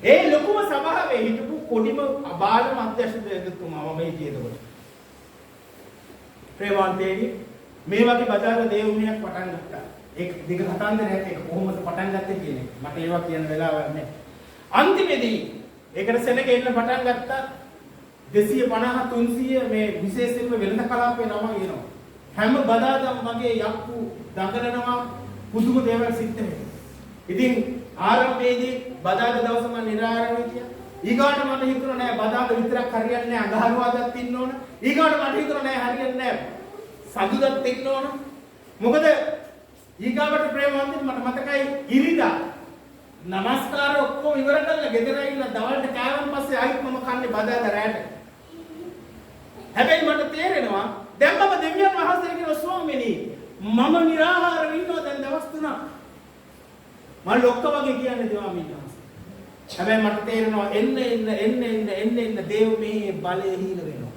ඒ ලොකුම සභාවේ හිටපු කොඩිම බාලම අධ්‍යක්ෂ දේවගතුමා මම හිටියේ එතකොට. ප්‍රේමාන්තයේදී මේ වගේ බදාලා දේවුණියක් පටන් ගත්තා. ඒක දිග කතාන්දරයක් ඒක කොහොමද පටන් ගත්තේ කියන එක. මට ඒවා කියන වෙලාවක් නැහැ. අන්තිමේදී ඒකට සෙනග එන්න පටන් ගත්තා 250 300 මේ විශේෂයෙන්ම වෙළඳ කලාපේ නම කියනවා. හැම බදාදම මගේ යක්කු දඟලනවා පුදුම දේවල් සිද්ධ වෙනවා. ඉතින් ආරම්භයේදී බදාද දවස මම නිරාරණය කියා. ඊගාට මට හිතුණා නෑ බදාද විතරක් හරියන්නේ නෑ අඟහරුවාදක් ඉන්න ඕන. ඊගාට මට හිතුණා නෑ හරියන්නේ නෑ සතුටක් ඉන්න ඕන. මොකද ඊගාවට ප්‍රේමවන්තන් මට මතකයි ඉරිදා නමස්කාර ඔක්කොම ඉවර කරලා ගෙදර ඇවිල්ලා දවල්ට කෑවන් පස්සේ ආයිත් මම කන්නේ බදාද රැට. හැබැයි මට තේරෙනවා දැන් මම දෙවියන් වහන්සේට කියන ස්වාමීනි මම निराහාරව ඉන්නවා දැන් දවස් 3ක්. මම ලොක්ක වගේ කියන්නේ ස්වාමීන් වහන්සේ. හැබැයි මට තේරෙනවා එන්න දේව මේ බලය හීන වෙනවා.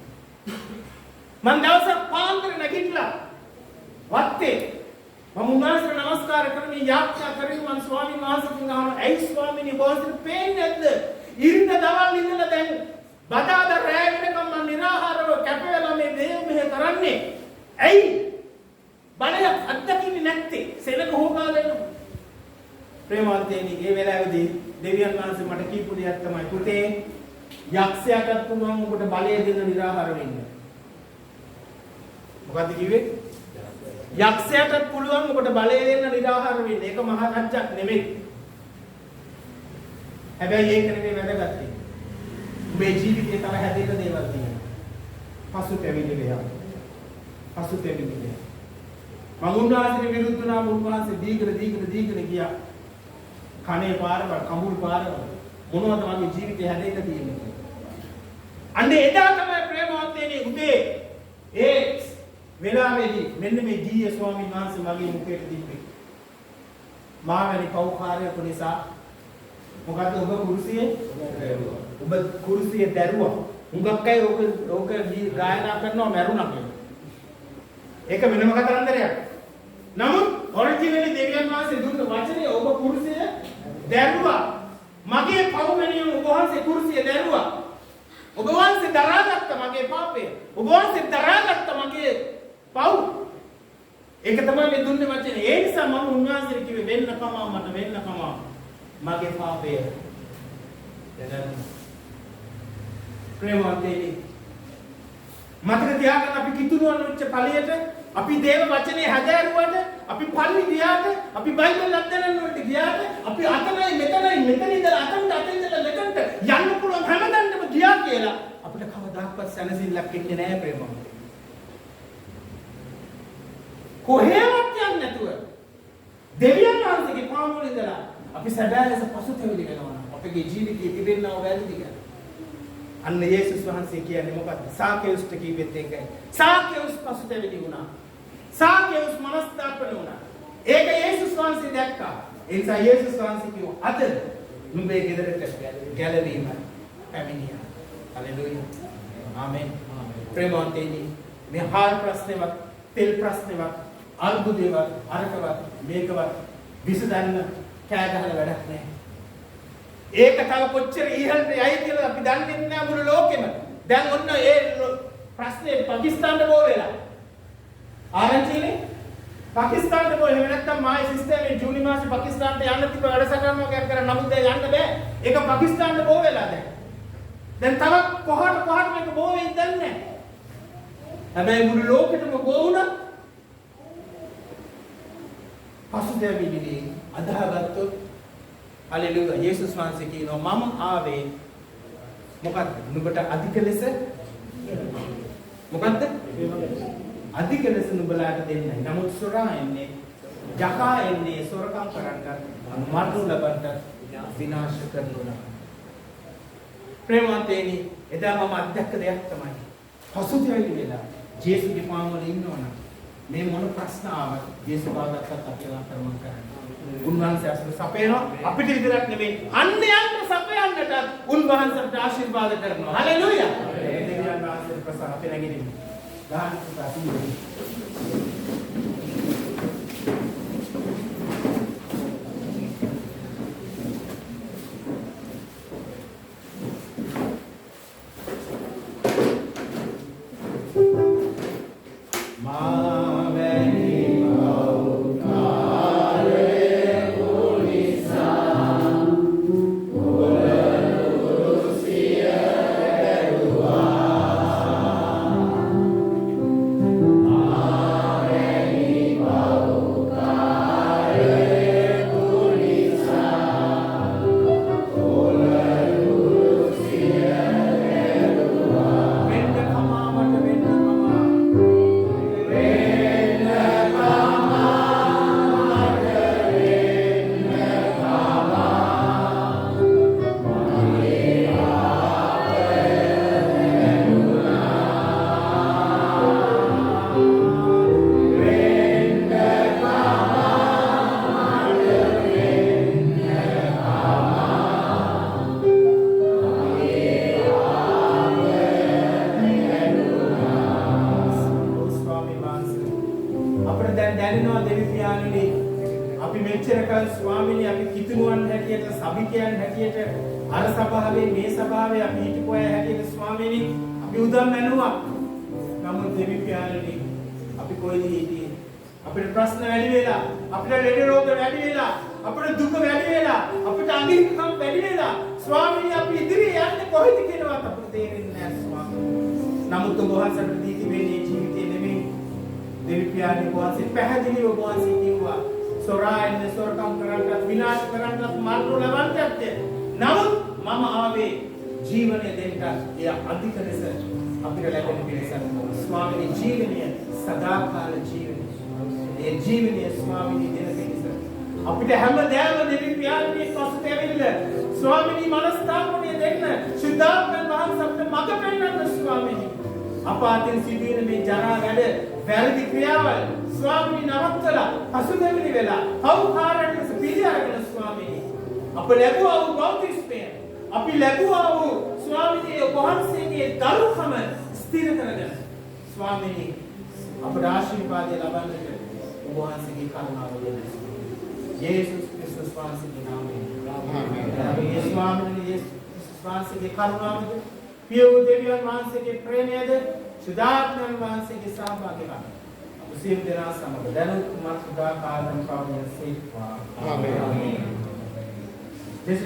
මම දවසක් පාන්දර නැගිටලා වත්තේ මම උන්වහන්සේට නමස්කාර කරමින් යාඥා කරමින් මම ස්වාමීන් වහන්සේගෙන් අහනවා ඇයි ස්වාමීනි වහන්සේට පේන්නේ නැද්ද? ඉරිද දවල් ඉඳලා දැන් බදාද රැ වෙනකම් මම निराහාරව කැපවෙලා මේ දේව මෙහෙ කරන්නේ. ඇයි? බලයක් අත්දකින්නේ නැත්තේ. සෙනඟ හොගාලා එනවා. ප්‍රේමවන්තයනි ඒ වෙලාවේදී දෙවියන් වහන්සේ මට කියපු දෙයක් තමයි පුතේ යක්ෂයාටත් පුළුවන් ඔබට බලය දෙන निराහාර වෙන්න. මොකද්ද කිව්වේ? යක්ෂයාටත් පුළුවන් ඔබට බලය දෙන්න निराහාර වෙන්න. ඒක මහා රජ්ජක් නෙමෙයි. හැබැයි ඒක නෙමෙයි වැදගත්. ඔබේ ජීවිතේ තව හැදෙන්න දේවල් තියෙනවා. පසුතැවිලි වෙනවා. පසුතැවිලි වෙනවා. මම උන්වහන්සේට විරුද්ධ වුණා උන්වහන්සේ දීගෙන ගියා. කනේ පාරවල් කඹුල් පාරවල් මොනවද මගේ ජීවිතේ හැදෙන්න තියෙන්නේ. අන්න එදා තමයි ප්‍රේමවන්තයනි උදේ ඒ වෙලාවේදී මෙන්න මේ ජීය ස්වාමීන් වහන්සේ මගේ මුඛයට දීපේ. මාවැනි කෞකාරයෙකු නිසා මොකද ඔබ කුරුසියේ දැරුවා. හුඟක් අය ඕක ගායනා කරනවා මැරුණා කියලා. ඒක වෙනම කතන්දරයක්. නමුත් ඔරිජිනලි දෙවියන් වහන්සේ දුන්න වචනේ ඔබ කුරුසිය දැරුවා. මගේ පව් වෙනියම ඔබ වහන්සේ කුරුසිය දැරුවා. ඔබ වහන්සේ දරාගත්ත මගේ පාපය. ඔබ වහන්සේ දරාගත්ත මගේ පව්. ඒක තමයි මේ දුන්නේ වචනේ. ඒ නිසා මම උන්වහන්සේට කිව්වේ වෙන්න කමා මට වෙන්න කමා මගේ පාපය. දැන් ප්‍රේමවන්තයනි මතක තියාගන්න අපි කිතුනුවන් වෙච්ච ඵලයට අපි දේව වචනේ හැදෑරුවට අපි පල්ලි ගියාට අපි බයිබල් අධ්‍යයනය වලට ගියාට අපි අතනයි මෙතන ඉඳලා අතෙන්ට ඉඳලා මෙතනට යන්න පුළුවන් හැමදැනම ගියා කියලා අපිට කවදාවත් සැනසෙල්ලක් එන්නේ නැහැ ප්‍රේමවන්තයනි. කොහෙවත් යන්නේ නැතුව දෙවියන් වහන්සේගේ පාමුල ඉඳලා අපි සැබෑ ලෙස පසුතැවිලි වෙනවා නම් අපේ ජීවිතයේ තිබෙනව වැරදි කියලා. අන්න යේසුස් වහන්සේ කියන්නේ මොකක්ද? සාකේයුස්ට කිව්වෙත් ඒකයි. සාකේයුස් පසුතැවිලි වුණා. සාකේයුස් මනස්ථාපන වුණා. ඒක යේසුස් වහන්සේ දැක්කා. ඒ නිසා යේසුස් වහන්සේ කිව්වා අද නුඹේ ගෙදරට ගැලවීම පැමිණියා. හලෙලූයා. ආමෙන්. ප්‍රේමවන්තයනි මේ හාල් ප්‍රශ්නේවත් තෙල් ප්‍රශ්නේවත් අර්බුදේවත් අරකවත් මේකවත් විසඳන්න කෑ ගහලා වැඩක් නැහැ. ඒක තව කොච්චර ඉහළට යයි කියලා අපි දන්නේ නැහැ මුළු ලෝකෙම. දැන් ඔන්න ඒ ප්‍රශ්නේ පාකිස්තානට බෝ වෙලා. ආරංචිනේ පාකිස්තානට බෝ එහෙම නැත්නම් මායි සිස්ටම් එකේ ජූනි මාසේ පාකිස්තානට යන්න තිබ්බ වැඩසටහන වගේ කරලා නමුත් දැන් යන්න බෑ. ඒක පාකිස්තානට බෝ වෙලා දැන්. දැන් තව කොහොට මේක බෝ වෙයිද දන්නේ නැහැ. හැබැයි මුළු ලෝකෙටම බෝ වුණා. පසුතැවිලි අදාහගත්තොත් හලෙලූයා. යේසුස් වහන්සේ කියනවා මම ආවේ මොකද්ද? නුඹට අධික ලෙස මොකද්ද? අධික ලෙස නුඹලාට දෙන්නයි. නමුත් සොරා එන්නේ, යකා එන්නේ සොරකම් කරන්නත්, මරණු ලබන්නත්, විනාශ කරනවා. ප්‍රේමවන්තයනි එදා මම අත්දැක්ක දෙයක් තමයි පසුතැවිලි වෙලා ජේසුගේ පාමුල ඉන්නවනම් මේ මොන ප්‍රශ්න ආවත් ජේසුස් පාදකට අපේලා කරමු කරන්නේ. උන්වහන්සේ අපිට සපයනවා. අපිට විතරක් නෙමෙයි අන්‍යයන්ට සපයන්නට උන්වහන්සේට ආශිර්වාද කරනවා. හලෙලූයා. දෙවියන් වහන්සේට ප්‍රසන්න අපේ නැගිටින්න. ගාන සුඛාසී. හැදෙනවා දෙවි පියාණනි. අපි මෙච්චර කල් ස්වාමීනි අපි කිතුණුවන් හැටියට සභිකයන් හැටියට අර සභාවේ මේ සභාවේ අපි හිටපු අය හැටියට ස්වාමීනි අපි උදම් මැනුවා. නමුත් දෙවි පියාණනි අපි කොයිද හිටියේ? අපේ ප්‍රශ්න වැඩි වෙලා, අපේ ලෙඩ රෝග වැඩි වෙලා, අපේ දුක වැඩි වෙලා, අපේ අඳින්කම් වැඩි වෙලා ස්වාමීනි අපි ඉදිරියේ යන්නේ කොහෙද කියලාවත් අපිට තේරෙන්නේ නැහැ ස්වාමීනි. නමුත් ඔබ වහන්සේට දී තිබෙන්නේ ජීවිතේ නෙමෙයි. දෙවි පියාණනි වහන්සේ පැහැදිලිව වහන්සේ කිව්වා සොරායන් සොරකම් කරන්නත් විනාශ කරන්නත් මරණු ලබන්නත් නමුත් මම ආවේ ජීවනය දෙන්නට එය අධික ලෙස අපිට ලැබෙන පිණිස ස්වාමීනි ජීවනය සදාකාල ජීවනය ඒ ජීවනය ස්වාමීනි දෙන පිණිස අපිට හැමදාම දෙවි පියාණනි පසුත ඇවිල්ලා ස්වාමීනි මනස්ථාපනය දෙන්න සුද්ධාත්මයන් වහන්සේ අපිට මඟ පෙන්වන්න ස්වාමීනි අපාතෙන් සිදුවෙන මේ ජරා වැඩ වැරදි ක්‍රියාවල් ස්වාමීනි නවත්තලා පසුතැවිලි වෙලා කවුකාරයට පිළි අරගෙන ස්වාමීනි අප ලැබුවා වූ බෞද්ධිස්මය අපි ලැබුවා වූ ස්වාමීනි වහන්සේගේ දරුකම ස්ථිර කරගෙන ස්වාමීනි අපට ආශිර්වාදය ලබන්නට ඔබ වහන්සේගේ කරුණාව දෙන්න යේසුස් ක්‍රිස්තුස් වහන්සේගේ නාමයෙන් ආමේන්. ඒ ස්වාමීනි යේසුස් වහන්සේගේ කරුණාවද පිය වූ දෙවියන් වහන්සේගේ ප්‍රේමයද සුදාත්මයන් වහන්සේගේ සහභාගීකම අප සියලු දෙනා සමග දැනුත් මත් සදා කාලම් පවතින සේක්වා. ආමේන්. This